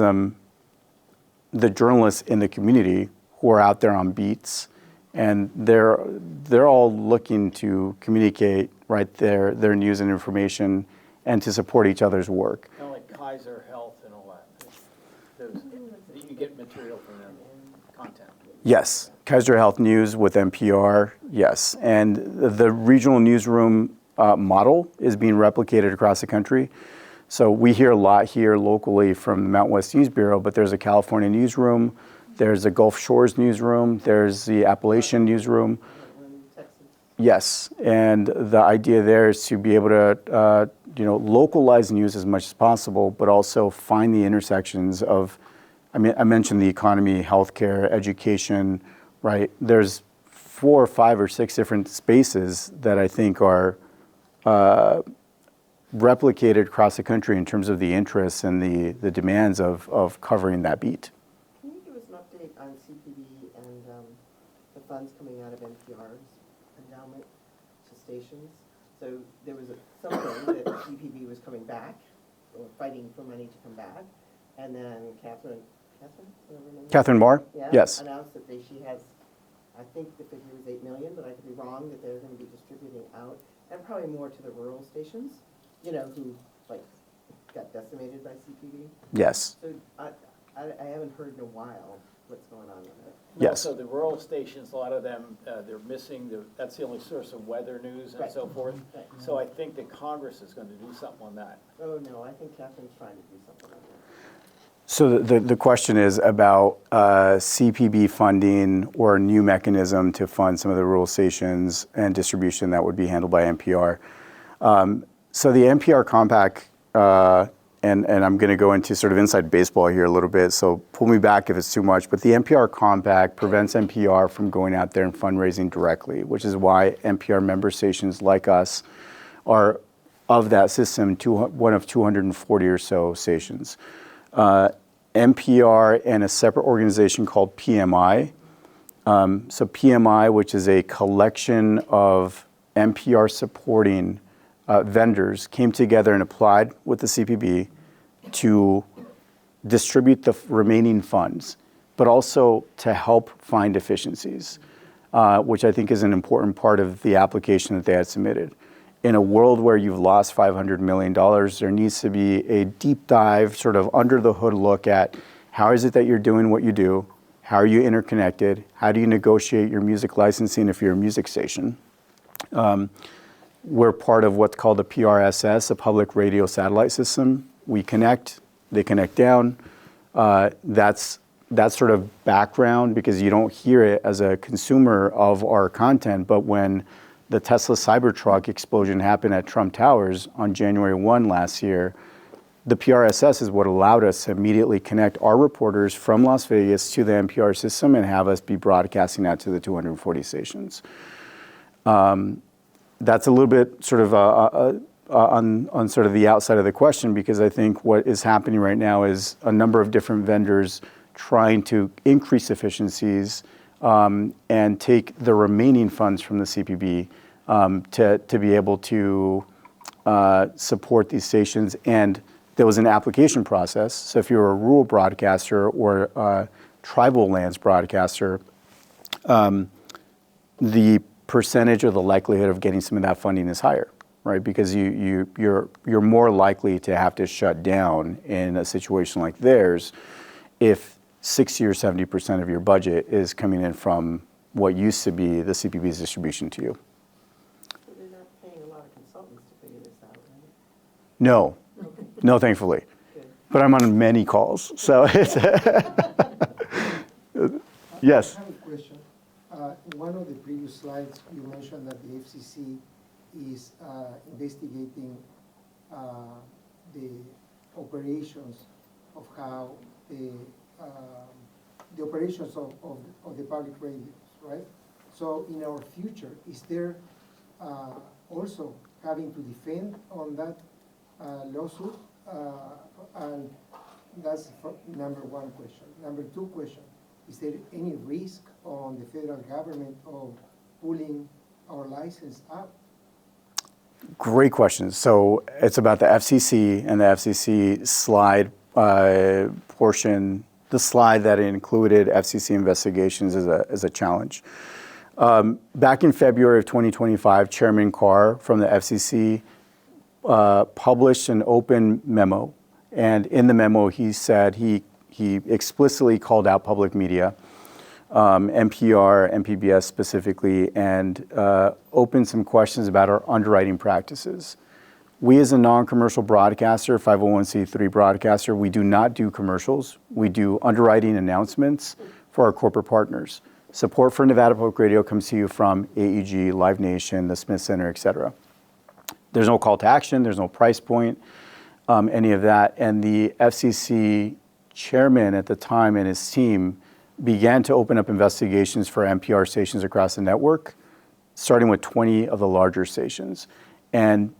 in the community who are out there on beats, and they're all looking to communicate, right, their news and information, and to support each other's work. Kind of like Kaiser Health and all that. You get material from them, content. Yes, Kaiser Health News with NPR, yes. And the regional newsroom model is being replicated across the country. So we hear a lot here locally from the Mountain West News Bureau, but there's a California newsroom, there's a Gulf Shores newsroom, there's the Appalachian newsroom. Yes, and the idea there is to be able to, you know, localize news as much as possible, but also find the intersections of, I mean, I mentioned the economy, healthcare, education, right? There's 4 or 5 or 6 different spaces that I think are replicated across the country in terms of the interests and the demands of covering that beat. Can you give us an update so there was something that CPB was coming back, or fighting for money to come back, and then Catherine, whatever her name is? Catherine Moore? Yeah, Yes. announced that she has, I think the figure was 8 million, but I could be wrong, that they're gonna be distributing out, and probably more to the rural stations, you know, who, like, got decimated by CPB. Yes. So I haven't heard in a while what's going on with it. Yes. So the rural stations, a lot of them, they're missing, that's the only source of weather news and Right. so forth. Right. So I think that Congress is gonna do something on that. Oh, no, I think Catherine's trying to do something like that. So the question is about CPB funding or a new mechanism to fund some of the rural stations and distribution that would be handled by NPR. So the NPR compact, and I'm going to go into sort of inside baseball here a little bit, so pull me back if it's too much, but the NPR compact prevents NPR from going out there and fundraising directly, which is why NPR member stations like us are of that system, one of 240 or so stations. NPR and a separate organization called PMI. So PMI, which is a collection of NPR supporting vendors, came together and applied with the CPB to distribute the remaining funds, but also to help find efficiencies, which I think is an important part of the application that they had submitted. In a world where you've lost $500 million, there needs to be a deep dive, sort of under the hood look at how is it that you're doing what you do? How are you interconnected? How do you negotiate your music licensing if you're a music station? We're part of what's called a PRSS, a public radio satellite system. We connect, they connect down. That's sort of background because you don't hear it as a consumer of our content, but when the Tesla Cybertruck explosion happened at Trump Towers on January 1 last year, the PRSS is what allowed us to immediately connect our reporters from Las Vegas to the NPR system and have us be broadcasting out to the 240 stations. That's a little bit sort of on sort of the outside of the question, because I think what is happening right now is a number of different vendors trying to increase efficiencies and take the remaining funds from the CPB to be able to support these stations. And there was an application process. So if you're a rural broadcaster or a tribal lands broadcaster, the percentage or the likelihood of getting some of that funding is higher, right? Because you're more likely to have to shut down in a situation like theirs if 60 or 70% of your budget is coming in from what used to be the CPB's distribution to you. So they're not paying a lot of consultants to figure this out, right? No, no, thankfully. Good. But I'm on many calls, so it's yes. I have a question. In one of the previous slides, you mentioned that the FCC is investigating the operations of how the operations of the public radios, right? So in our future, is there also having to defend on that lawsuit? And that's number one question. Number two question, is there any risk on the federal government of pulling our license out? Great question. So it's about the FCC and the FCC slide portion. The slide that included FCC investigations is a challenge. Back in February of 2025, Chairman Carr from the FCC published an open memo. And in the memo, he said he explicitly called out public media, NPR, NPBS specifically, and opened some questions about our underwriting practices. We as a non-commercial broadcaster, 501c3 broadcaster, we do not do commercials. We do underwriting announcements for our corporate partners. Support for Nevada Public Radio comes to you from AEG, Live Nation, the Smith Center, et cetera. There's no call to action, there's no price point, any of that. And the FCC chairman at the time and his team began to open up investigations for NPR stations across the network, starting with 20 of the larger stations. And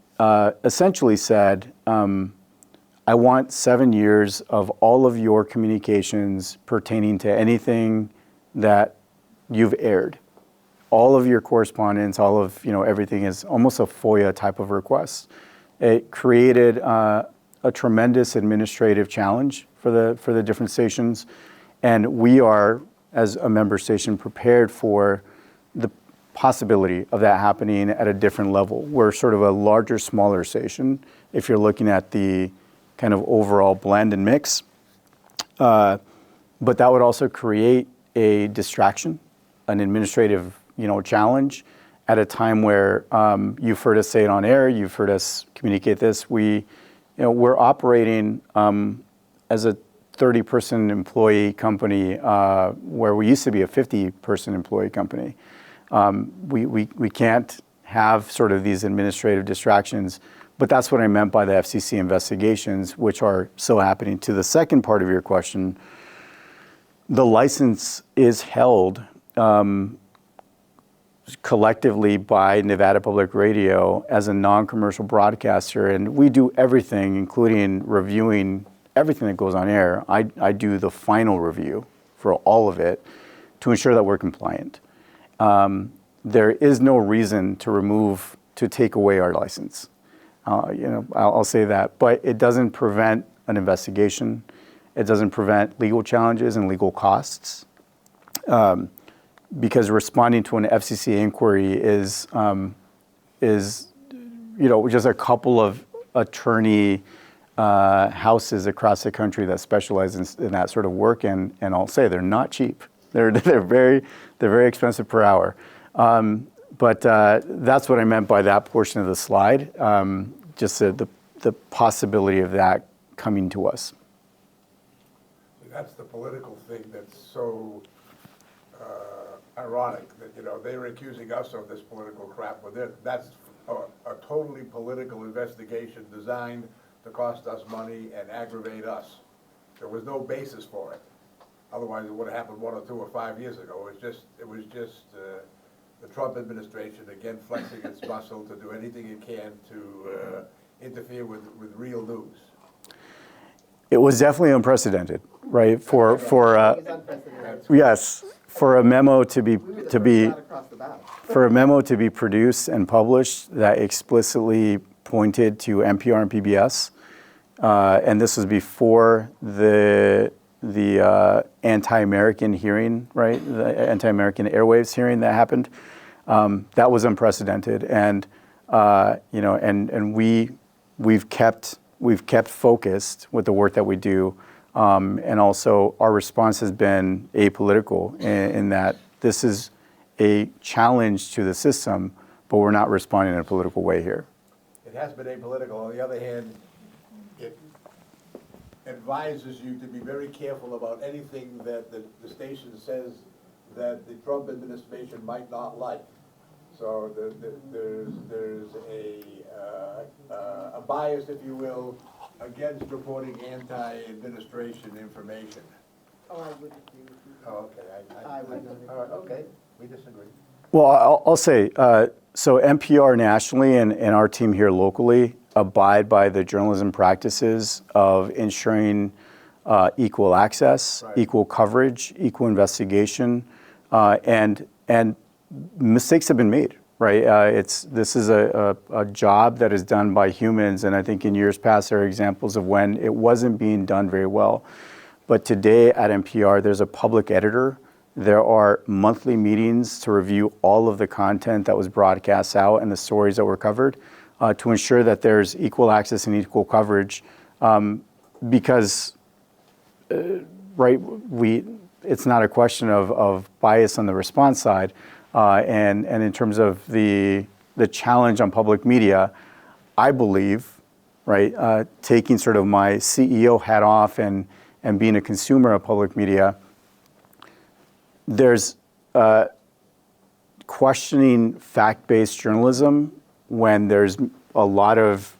essentially said, I want 7 years of all of your communications pertaining to anything that you've aired. all of your correspondence, all of, everything is almost a FOIA type of request. It created a tremendous administrative challenge for the different stations, and we are, as a member station, prepared for the possibility of that happening at a different level. We're sort of a larger, smaller station if you're looking at the kind of overall blend and mix. But that would also create a distraction, an administrative, challenge at a time where you've heard us say it on air, you've heard us communicate this. We're operating as a 30-person employee company where we used to be a 50-person employee company. We can't have sort of these administrative distractions, but that's what I meant by the FCC investigations, which are so happening. To the second part of your question, the license is held collectively by Nevada Public Radio as a non-commercial broadcaster, and we do everything, including reviewing everything that goes on air. I do the final review for all of it to ensure that we're compliant. There is no reason to take away our license. I'll say that, but it doesn't prevent an investigation. It doesn't prevent legal challenges and legal costs. Because responding to an FCC inquiry is just a couple of attorney houses across the country that specialize in that sort of work, and I'll say they're not cheap. They're very expensive per hour. But that's what I meant by that portion of the slide. Just the possibility of that coming to us. That's the political thing that's so ironic, that they're accusing us of this political crap, but that's a totally political investigation designed to cost us money and aggravate us. There was no basis for it. Otherwise, it would have happened 1 or 2 or 5 years ago. It was just the Trump administration again flexing its muscle to do anything it can to interfere with real news. It was definitely unprecedented, right? It's unprecedented. Yes, for a memo to be We were the first shot across the bow. for a memo to be produced and published that explicitly pointed to NPR and PBS, and this was before the anti-American hearing, right? The anti-American airwaves hearing that happened. That was unprecedented, and and we've kept focused with the work that we do, and also our response has been apolitical in that this is a challenge to the system, but we're not responding in a political way here. It has been apolitical. On the other hand, it advises you to be very careful about anything that the station says that the Trump administration might not like. So there's a bias, if you will, against reporting anti-administration information. Oh, I would agree with you. Oh, okay. I would not agree. All right, okay, we disagree. Well, I'll say, so NPR nationally and our team here locally abide by the journalism practices of ensuring equal access, Right. equal coverage, equal investigation, and mistakes have been made, right? This is a job that is done by humans, and I think in years past there are examples of when it wasn't being done very well. But today at NPR, there's a public editor. There are monthly meetings to review all of the content that was broadcast out and the stories that were covered to ensure that there's equal access and equal coverage because, right, it's not a question of bias on the response side. And in terms of the challenge on public media, I believe, right, taking sort of my CEO hat off and being a consumer of public media, there's questioning fact-based journalism when there's a lot of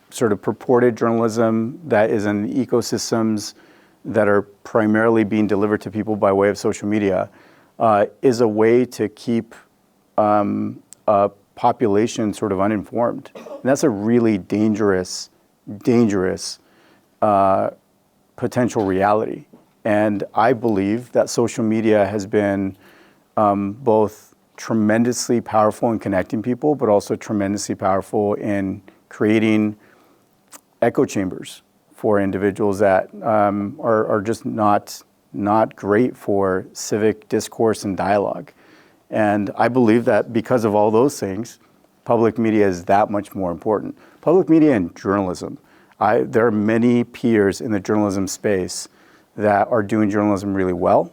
sort of purported journalism that is in ecosystems that are primarily being delivered to people by way of social media is a way to keep a population sort of uninformed. And that's a really dangerous potential reality. And I believe that social media has been both tremendously powerful in connecting people, but also tremendously powerful in creating echo chambers for individuals that are just not great for civic discourse and dialogue. And I believe that because of all those things, public media is that much more important. Public media and journalism. There are many peers in the journalism space that are doing journalism really well.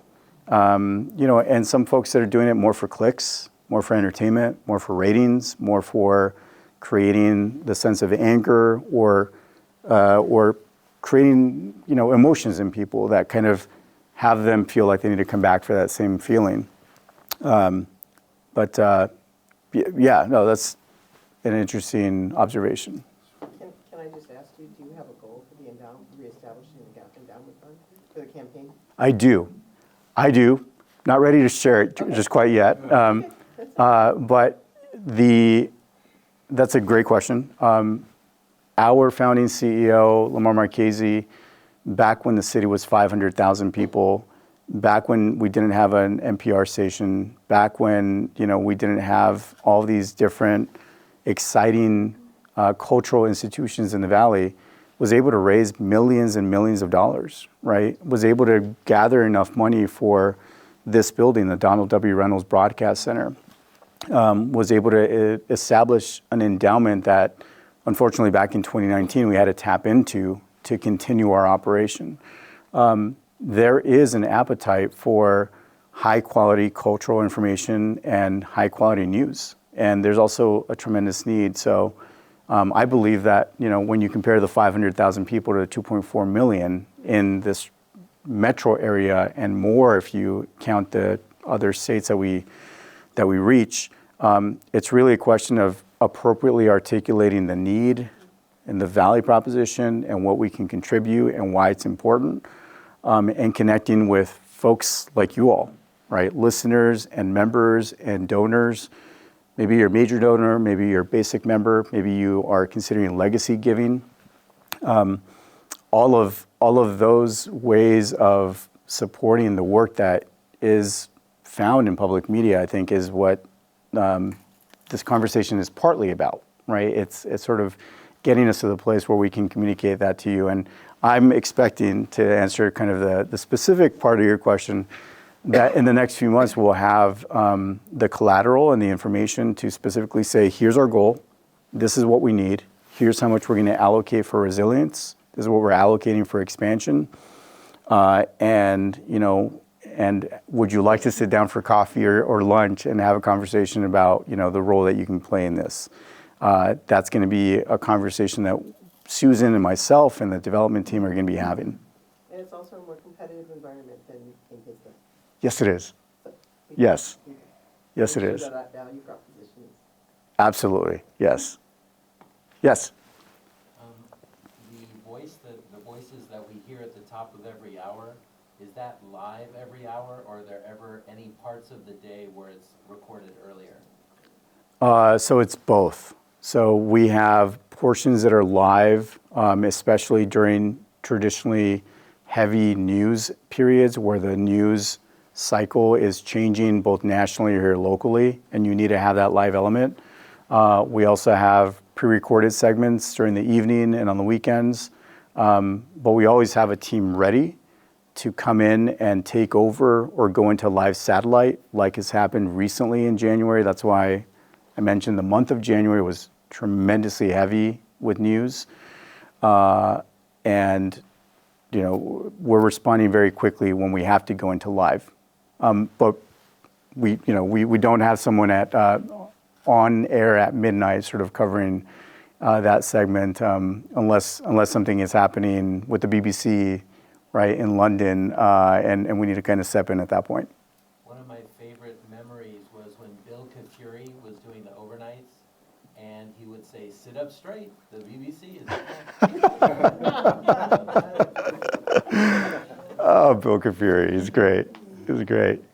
And some folks that are doing it more for clicks, more for entertainment, more for ratings, more for creating the sense of anger or creating, emotions in people that kind of have them feel like they need to come back for that same feeling. That's an interesting observation. Can I just ask you, do you have a goal for the reestablishing the endowment fund for the campaign? I do. Not ready to share it just quite yet. But that's a great question. Our founding CEO, Lamar Marchese, back when the city was 500,000 people, back when we didn't have an NPR station, back when we didn't have all these different exciting cultural institutions in the Valley, was able to raise millions and millions of dollars, right? Was able to gather enough money for this building, the Donald W. Reynolds Broadcast Center. Was able to establish an endowment that, unfortunately, back in 2019, we had to tap into to continue our operation. There is an appetite for high-quality cultural information and high-quality news, and there's also a tremendous need. So I believe that, when you compare the 500,000 people to the 2.4 million in this metro area and more if you count the other states that we reach, it's really a question of appropriately articulating the need and the value proposition and what we can contribute and why it's important, and connecting with folks like you all, right? Listeners and members and donors. Maybe you're a major donor, maybe you're a basic member, maybe you are considering legacy giving. All of those ways of supporting the work that is found in public media, I think, is what this conversation is partly about, right? It's sort of getting us to the place where we can communicate that to you. And I'm expecting to answer kind of the specific part of your question, that in the next few months we'll have the collateral and the information to specifically say, here's our goal, this is what we need, here's how much we're going to allocate for resilience, this is what we're allocating for expansion, and would you like to sit down for coffee or lunch and have a conversation about the role that you can play in this? That's going to be a conversation that Susan and myself and the development team are going to be having. And it's also a more competitive environment than in Pittsburgh. Yes, it is. So Yes. Yes, it make is. sure that value proposition is. Absolutely. Yes. Yes. The voices that we hear at the top of every hour, is that live every hour, or are there ever any parts of the day where it's recorded earlier? So it's both. So we have portions that are live, especially during traditionally heavy news periods where the news cycle is changing both nationally or here locally, and you need to have that live element. We also have pre-recorded segments during the evening and on the weekends, but we always have a team ready to come in and take over or go into live satellite like has happened recently in January. That's why I mentioned the month of January was tremendously heavy with news. And, we're responding very quickly when we have to go into live. But we don't have someone on air at midnight sort of covering that segment unless something is happening with the BBC, right, in London, and we need to kind of step in at that point. One of my favorite memories was when Bill Kafuri was doing the overnights, and he would say, "Sit up straight, the BBC is..." Oh, Bill Kafuri, he's great. He's great.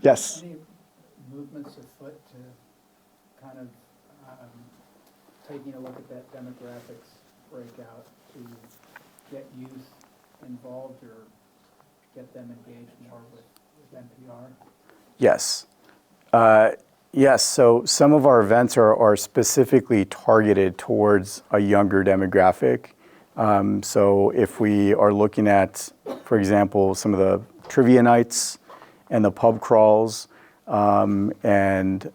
Yes. Any movements afoot to kind of taking a look at that demographics breakout to get youth involved or get them engaged more with with NPR? Yes. Yes, so some of our events are specifically targeted towards a younger demographic. So if we are looking at, for example, some of the trivia nights and the pub crawls, and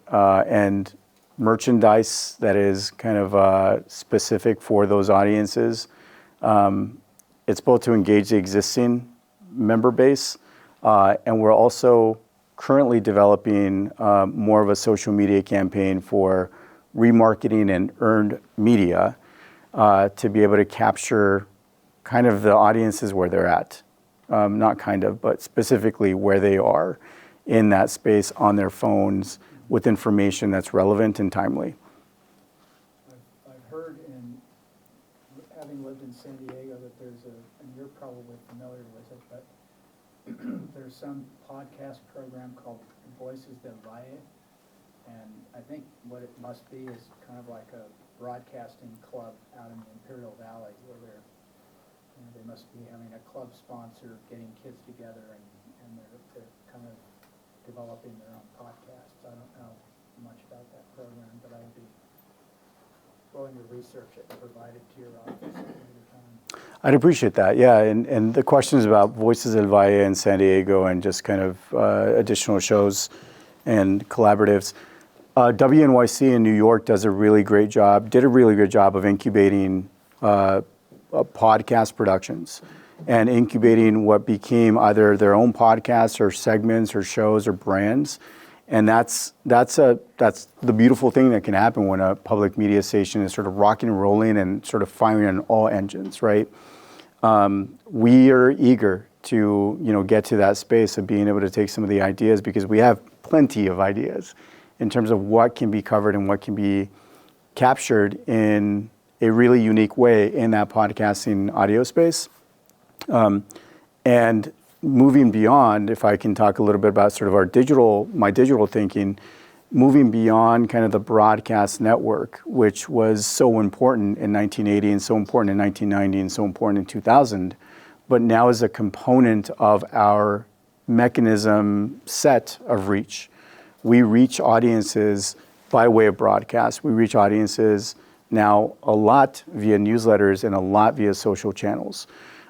merchandise that is kind of specific for those audiences, it's both to engage the existing member base, and we're also currently developing more of a social media campaign for remarketing and earned media to be able to capture kind of the audiences where they're at. Not kind of, but specifically where they are in that space on their phones with information that's relevant and timely. I've heard having lived in San Diego, that there's and you're probably familiar with it, but there's some podcast program called Voices del Valle, and I think what it must be is kind of like a broadcasting club out in the Imperial Valley, where they must be having a club sponsor, getting kids together, and they're kind of developing their own podcasts. I don't know much about that program, but I'd be willing to research it and provide it to your office at a later time. I'd appreciate that, yeah. And the questions about Voices del Valle in San Diego and just kind of additional shows and collaboratives. WNYC in New York did a really great job of incubating podcast productions and incubating what became either their own podcasts or segments or shows or brands. And that's the beautiful thing that can happen when a public media station is sort of rocking and rolling and sort of firing on all engines, right? We are eager to get to that space of being able to take some of the ideas, because we have plenty of ideas in terms of what can be covered and what can be captured in a really unique way in that podcasting audio space. And moving beyond, if I can talk a little bit about sort of my digital thinking, moving beyond kind of the broadcast network, which was so important in 1980 and so important in 1990 and so important in 2000, but now is a component of our mechanism set of reach. We reach audiences by way of broadcast. We reach audiences now a lot via newsletters and a lot via social channels.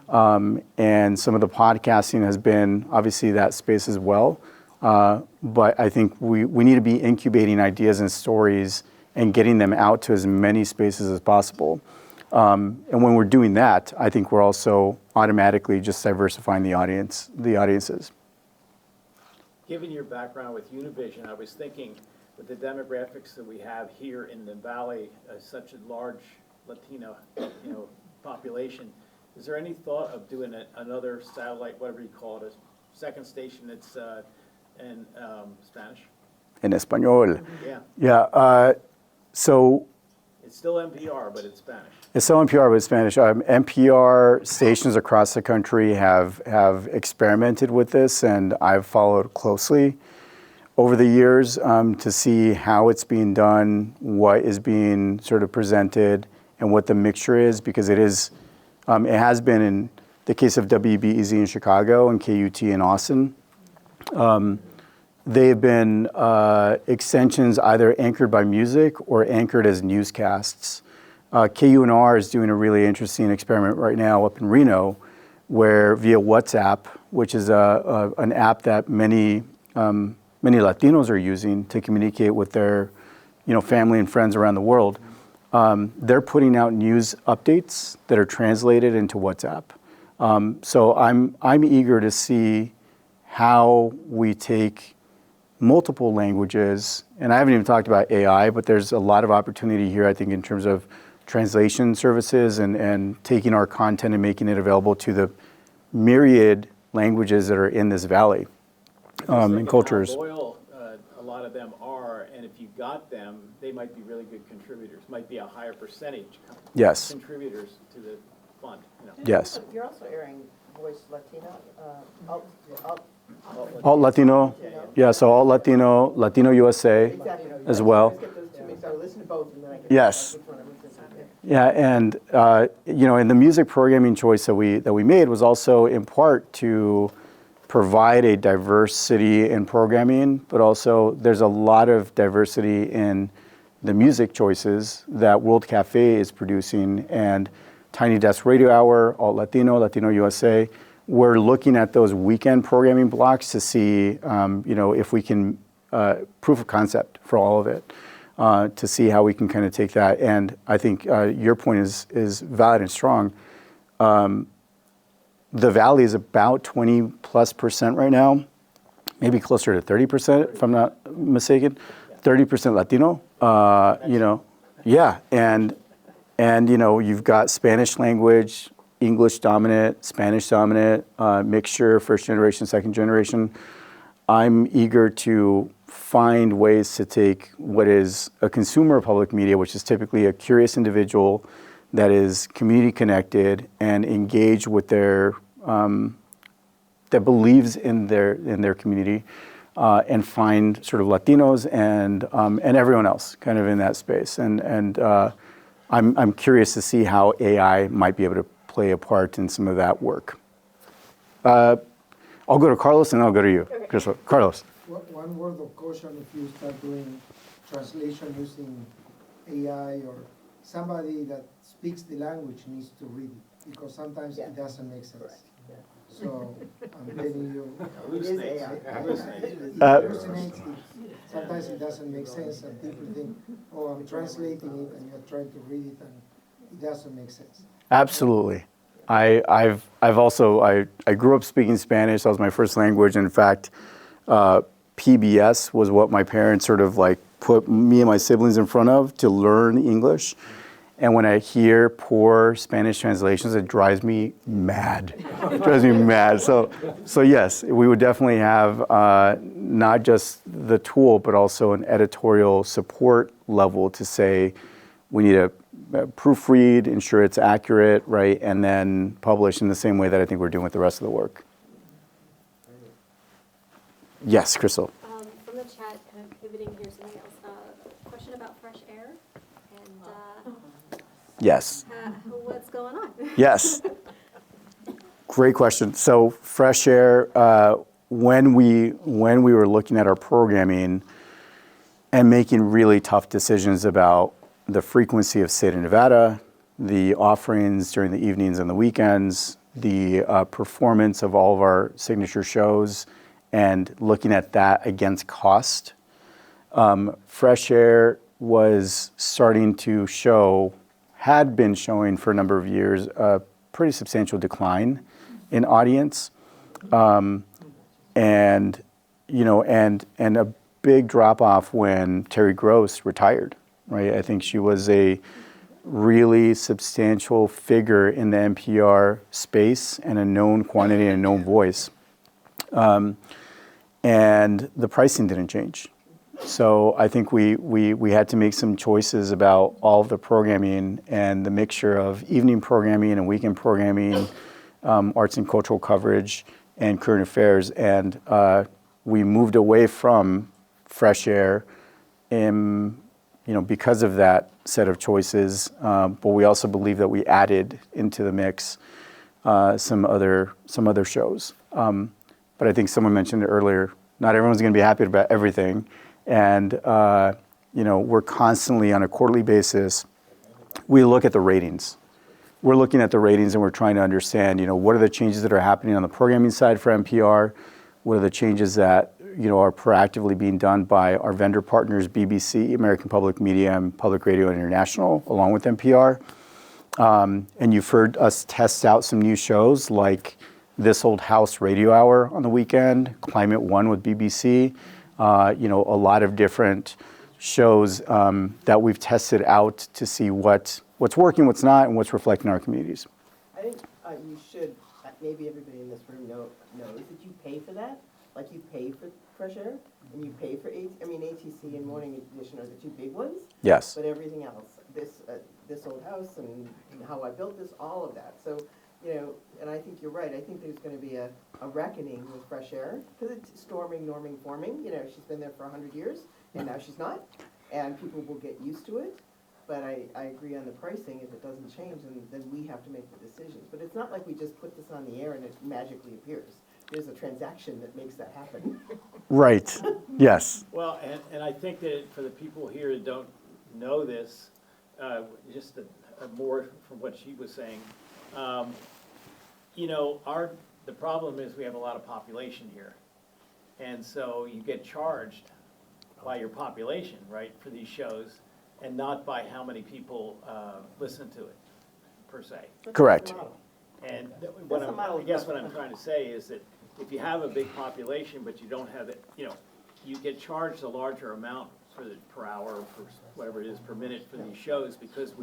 And some of the podcasting has been obviously that space as well. But I think we need to be incubating ideas and stories and getting them out to as many spaces as possible. And when we're doing that, I think we're also automatically just diversifying the audiences. Given your background with Univision, I was thinking with the demographics that we have here in the Valley, such a large Latino, population, is there any thought of doing another satellite, whatever you call it, a second station that's in Spanish? En español. Yeah. Yeah. So It's still NPR, but it's Spanish. it's still NPR, but it's Spanish. NPR stations across the country have experimented with this, and I've followed closely over the years to see how it's being done, what is being sort of presented, and what the mixture is, because it has been in the case of WBEZ in Chicago and KUT in Austin. They've been extensions either anchored by music or anchored as newscasts. KUNR is doing a really interesting experiment right now up in Reno, where via WhatsApp, which is an app that many Latinos are using to communicate with their family and friends around the world, they're putting out news updates that are translated into WhatsApp. So I'm eager to see how we take multiple languages, and I haven't even talked about AI, but there's a lot of opportunity here, I think, in terms of translation services and taking our content and making it available to the myriad languages that are in this valley and cultures. How loyal a lot of them are, and if you got them, they might be really good contributors, might be a higher percentage Yes. contributors to the fund. Yes. You're also airing Voice Latino, Alt Latino, yeah, so Alt Latino, Latino USA exactly. as well. I always get those two mixed up. I listen to both and then I get Yes. which one I'm listening to. Yeah, and and the music programming choice that we made was also in part to provide a diversity in programming, but also there's a lot of diversity in the music choices that World Cafe is producing, and Tiny Desk Radio Hour, Alt Latino, Latino USA. We're looking at those weekend programming blocks to see, if we can proof of concept for all of it, to see how we can kind of take that. And I think your point is valid and strong. The Valley is about 20+% right now, maybe closer to 30%, if I'm not mistaken. 30% Latino, yeah, and you've got Spanish language, English dominant, Spanish dominant, mixture, first generation, second generation. I'm eager to find ways to take what is a consumer of public media, which is typically a curious individual that is community connected and engaged with their, that believes in their community, and find sort of Latinos and everyone else kind of in that space. And I'm curious to see how AI might be able to play a part in some of that work. I'll go to Carlos and then I'll go to you. Okay. Carlos. One word of caution if you start doing translation using AI, or somebody that speaks the language needs to read it, because sometimes it doesn't make sense. Yeah. So I'm telling you, It is AI. it hallucinates, sometimes it doesn't make sense, and people think, oh, I'm translating it, and you're trying to read it, and it doesn't make sense. Absolutely. I grew up speaking Spanish. That was my first language. In fact, PBS was what my parents sort of like put me and my siblings in front of to learn English. And when I hear poor Spanish translations, it drives me mad. It drives me mad. So yes, we would definitely have not just the tool, but also an editorial support level to say we need to proofread, ensure it's accurate, right, and then publish in the same way that I think we're doing with the rest of the work. Yes, Crystal. From the chat, kind of pivoting here, something else, question about fresh air, and Yes. what's going on? Yes. Great question. So fresh air, when we were looking at our programming and making really tough decisions about the frequency of State of Nevada, the offerings during the evenings and the weekends, the performance of all of our signature shows, and looking at that against cost, fresh air was starting to had been showing for a number of years, a pretty substantial decline in audience, and a big drop off when Terry Gross retired. Right, I think she was a really substantial figure in the NPR space and a known quantity and a known voice, and the pricing didn't change. So I think we had to make some choices about all of the programming and the mixture of evening programming and weekend programming, arts and cultural coverage, and current affairs. And we moved away from fresh air because of that set of choices. But we also believe that we added into the mix some other shows. But I think someone mentioned it earlier, not everyone's going to be happy about everything. And, we're constantly on a quarterly basis, we look at the ratings. We're looking at the ratings and we're trying to understand, what are the changes that are happening on the programming side for NPR? What are the changes that, are proactively being done by our vendor partners, BBC, American Public Media, and Public Radio International, along with NPR. And you've heard us test out some new shows like This Old House Radio Hour on the weekend, Climate One with BBC, a lot of different shows that we've tested out to see what's working, what's not, and what's reflecting our communities. I think you should, maybe everybody in this room knows that you pay for that. Like you pay for fresh air and you pay for ATC and Morning Edition are the two big ones. Yes. But everything else, this old house and how I built this, all of that. So, and I think you're right. I think there's going to be a reckoning with fresh air because it's storming, norming, forming. She's been there for 100 years and now she's not. And people will get used to it. But I agree on the pricing. If it doesn't change, then we have to make the decisions. But it's not like we just put this on the air and it magically appears. there's a transaction that makes that happen. Right, yes. Well, and I think that for the people here that don't know this, just more from what she was saying, you know, the problem is we have a lot of population here. And so you get charged by your population, right, for these shows, and not by how many people listen to it, per se. Correct. And I That's guess what I'm trying to say is that if you have a big population, but you don't have it, you know, you get charged a larger amount per hour, or for whatever it is per minute for these shows, because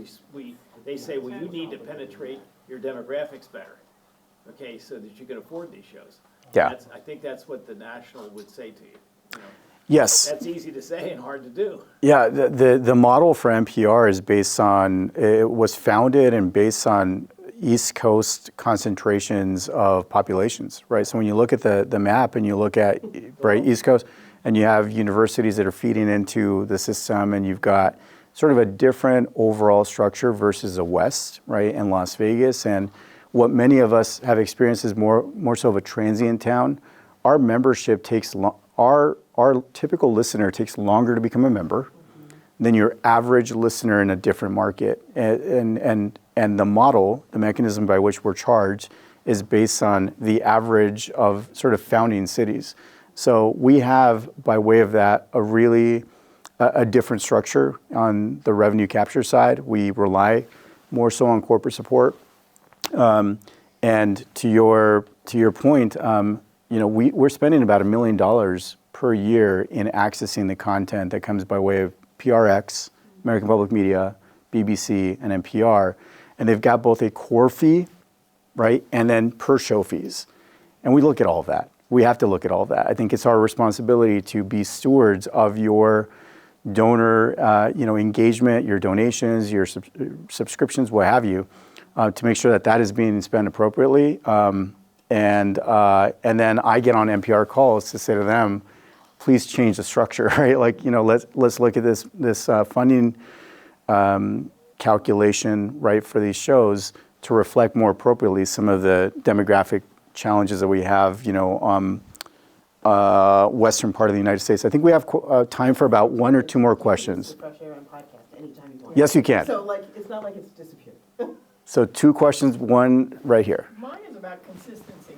they say, well, you need to penetrate your demographics better, okay, so that you can afford these shows. Yeah. I think that's what the national would say to you, you know. Yes. That's easy to say and hard to do. Yeah, the model for NPR is based on, it was founded and based on East Coast concentrations of populations, right? So when you look at the map and you look at, right, East Coast, and you have universities that are feeding into the system, and you've got sort of a different overall structure versus the West, right, in Las Vegas. And what many of us have experienced is more so of a transient town. Our membership takes, our typical listener takes longer to become a member than your average listener in a different market. And the model, the mechanism by which we're charged, is based on the average of sort of founding cities. So we have, by way of that, a different structure on the revenue capture side. We rely more so on corporate support. And to your point, you know, we're spending about $1 million per year in accessing the content that comes by way of PRX, American Public Media, BBC, and NPR. And they've got both a core fee, right, and then per show fees. And we look at all of that. We have to look at all of that. I think it's our responsibility to be stewards of your donor, you know, engagement, your donations, your subscriptions, what have you, to make sure that that is being spent appropriately. And then I get on NPR calls to say to them, please change the structure, right? Like, you know, let's look at this funding calculation, right, for these shows to reflect more appropriately some of the demographic challenges that we have, you know, western part of the United States. I think we have time for about one or two more questions. Fresh Air and podcast anytime you want. Yes, you can. So like, it's not like it's disappeared. So two questions, one right here. Mine is about consistency.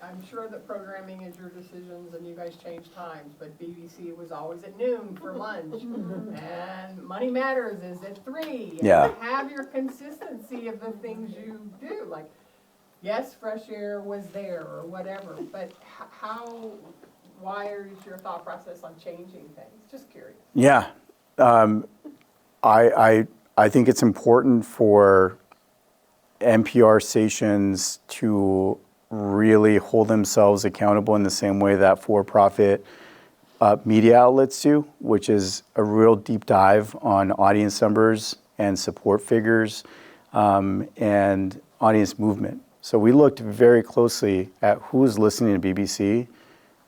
I'm sure that programming is your decisions and you guys change times, but BBC was always at noon for lunch. And Money Matters is at 3. And Yeah. you have your consistency of the things you do. Like, yes, Fresh Air was there or whatever, but why is your thought process on changing things? Just curious. Yeah. I think it's important for NPR stations to really hold themselves accountable in the same way that for-profit media outlets do, which is a real deep dive on audience numbers and support figures and audience movement. So we looked very closely at who's listening to BBC,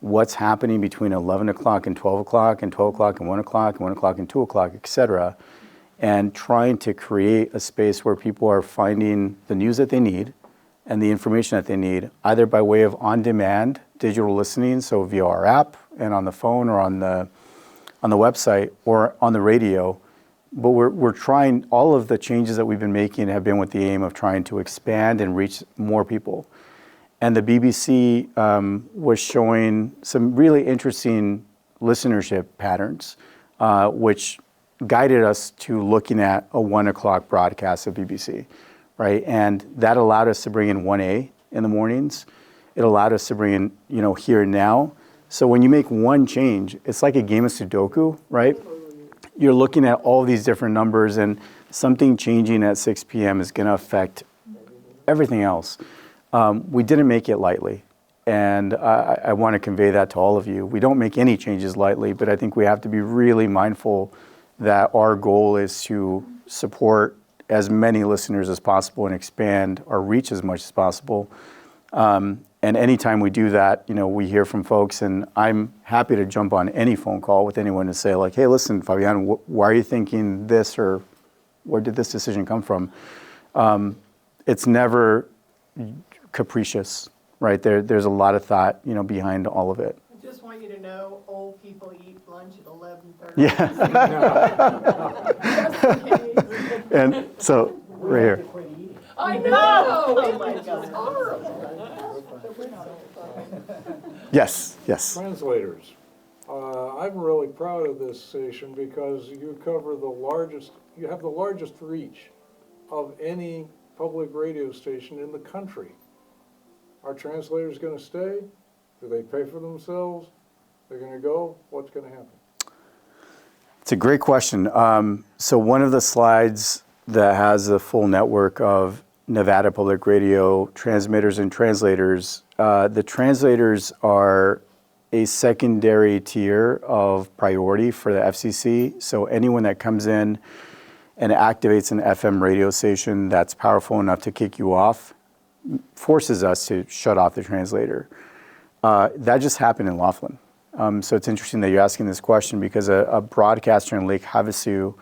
what's happening between 11 o'clock and 12 o'clock, and 12 o'clock and 1 o'clock, and 1 o'clock and 2 o'clock, et cetera, and trying to create a space where people are finding the news that they need and the information that they need, either by way of on-demand digital listening, so via our app and on the phone or on the website or on the radio. But we're trying, all of the changes that we've been making have been with the aim of trying to expand and reach more people. And the BBC was showing some really interesting listenership patterns, which guided us to looking at a 1 o'clock broadcast of BBC, right? And that allowed us to bring in 1A in the mornings. It allowed us to bring in, you know, Here and Now. So when you make one change, it's like a game of Sudoku, right? You're looking at all these different numbers, and something changing at 6 p.m. is going to affect everything else. We didn't make it lightly, and I want to convey that to all of you. We don't make any changes lightly, but I think we have to be really mindful that our goal is to support as many listeners as possible and expand our reach as much as possible. And anytime we do that, you know, we hear from folks, and I'm happy to jump on any phone call with anyone to say, like, hey, listen, Fabian, why are you thinking this, or where did this decision come from? It's never capricious, right? There's a lot of thought, behind all of it. I just want you to know, old people eat lunch at 11:30. Yeah. Just in case. And so, right here. I know! Oh my God. It's horrible. Yes, yes. Translators. I'm really proud of this station because you cover you have the largest reach of any public radio station in the country. Are translators gonna stay? Do they pay for themselves? They're gonna go? What's gonna happen? It's a great question. So one of the slides that has the full network of Nevada Public Radio transmitters and translators, the translators are a secondary tier of priority for the FCC. So anyone that comes in and activates an FM radio station that's powerful enough to kick you off forces us to shut off the translator. That just happened in Laughlin. So it's interesting that you're asking this question because a broadcaster in Lake Havasu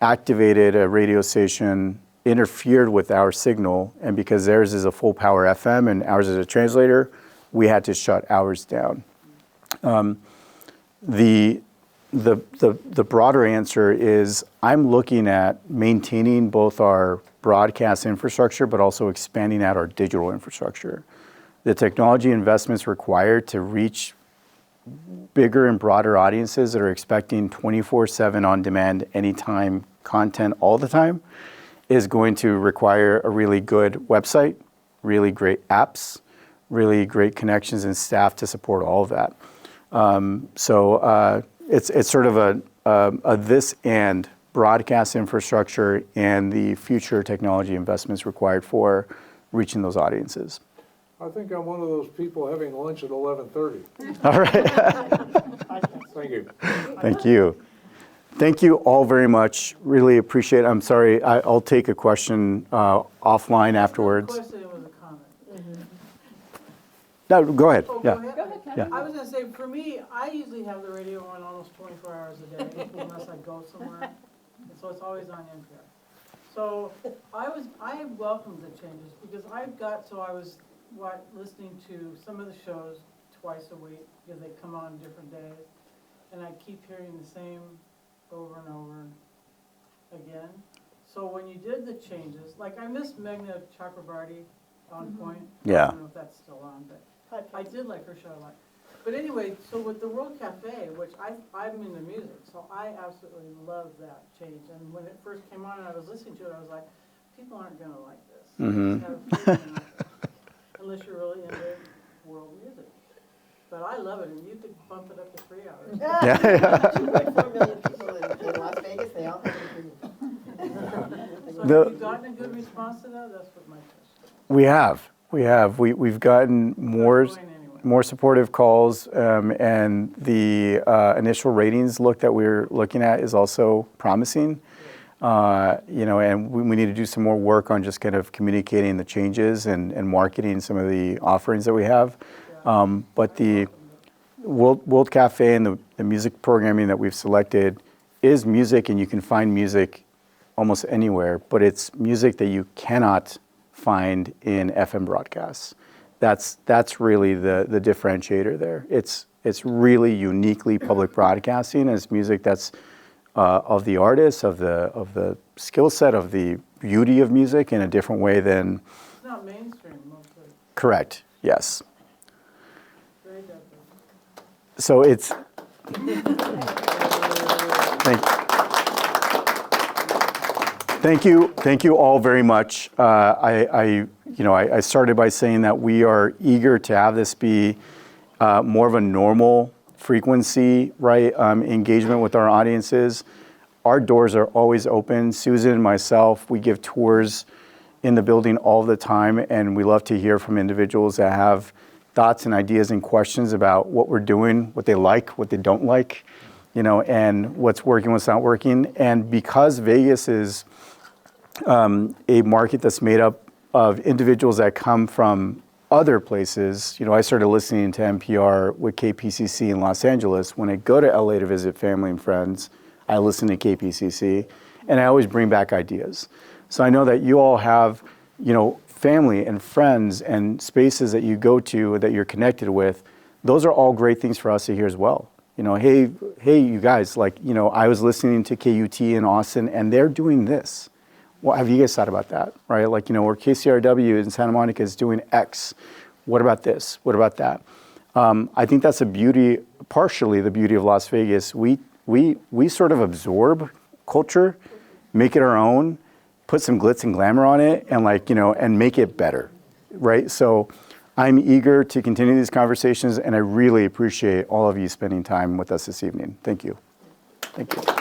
activated a radio station, interfered with our signal, and because theirs is a full power FM and ours is a translator, we had to shut ours down. The broader answer is I'm looking at maintaining both our broadcast infrastructure, but also expanding out our digital infrastructure. The technology investments required to reach bigger and broader audiences that are expecting 24/7 on-demand, anytime content all the time is going to require a really good website, really great apps, really great connections and staff to support all of that. It's sort of a this and broadcast infrastructure and the future technology investments required for reaching those audiences. I think I'm one of those people having lunch at 11:30. All right. Thank you. Thank you. Thank you all very much. Really appreciate it. I'm sorry, I'll take a question offline afterwards. Question, it was a comment. No, go ahead. Oh, Yeah. go ahead. Yeah. I was gonna say, for me, I usually have the radio on almost 24 hours a day unless I go somewhere. And so it's always on NPR. So I welcomed the changes because I was listening to some of the shows twice a week because they come on different days. And I keep hearing the same over and over again. So when you did the changes, like I missed Meghna Chakrabarty on Point. Yeah. I don't know if that's still on, but I did like her show a lot. But anyway, so with the World Cafe, which I'm into music, so I absolutely love that change. And when it first came on and I was listening to it, I was like, people aren't gonna like this. Mm-hmm. Unless you're really into world music. But I love it, and you could bump it up to 3 hours. Yeah. 2.4 million people in Las Vegas, they all have to So have you gotten a good response to that? That's what my question We have. We've gotten more supportive calls, and the initial ratings look that we're looking at is also promising. And we need to do some more work on just kind of communicating the changes and marketing some of the offerings that we have. But the World Cafe and the music programming that we've selected is music, and you can find music almost anywhere, but it's music that you cannot find in FM broadcasts. That's really the differentiator there. It's really uniquely public broadcasting, and it's music that's of the artist, of the skill set, of the beauty of music in a different way than. It's not mainstream mostly. Correct. Yes. Very different. So it's. Thank you all very much. I started by saying that we are eager to have this be more of a normal frequency, right? Engagement with our audiences. Our doors are always open. Susan and myself, we give tours in the building all the time, and we love to hear from individuals that have thoughts and ideas and questions about what we're doing, what they like, what they don't like, and what's working, what's not working. And because Vegas is a market that's made up of individuals that come from other places, I started listening to NPR with KPCC in Los Angeles. When I go to LA to visit family and friends, I listen to KPCC, and I always bring back ideas. So I know that you all have, family and friends and spaces that you go to that you're connected with, those are all great things for us to hear as well. You know, hey, you guys, like, you know, I was listening to KUT in Austin and they're doing this. Well, have you guys thought about that, right? Like, you know, or KCRW in Santa Monica is doing X. What about this? What about that? I think that's partially the beauty of Las Vegas. We sort of absorb culture, make it our own, put some glitz and glamour on it, and like, you know, and make it better, right? So I'm eager to continue these conversations, and I really appreciate all of you spending time with us this evening. Thank you. Thank you.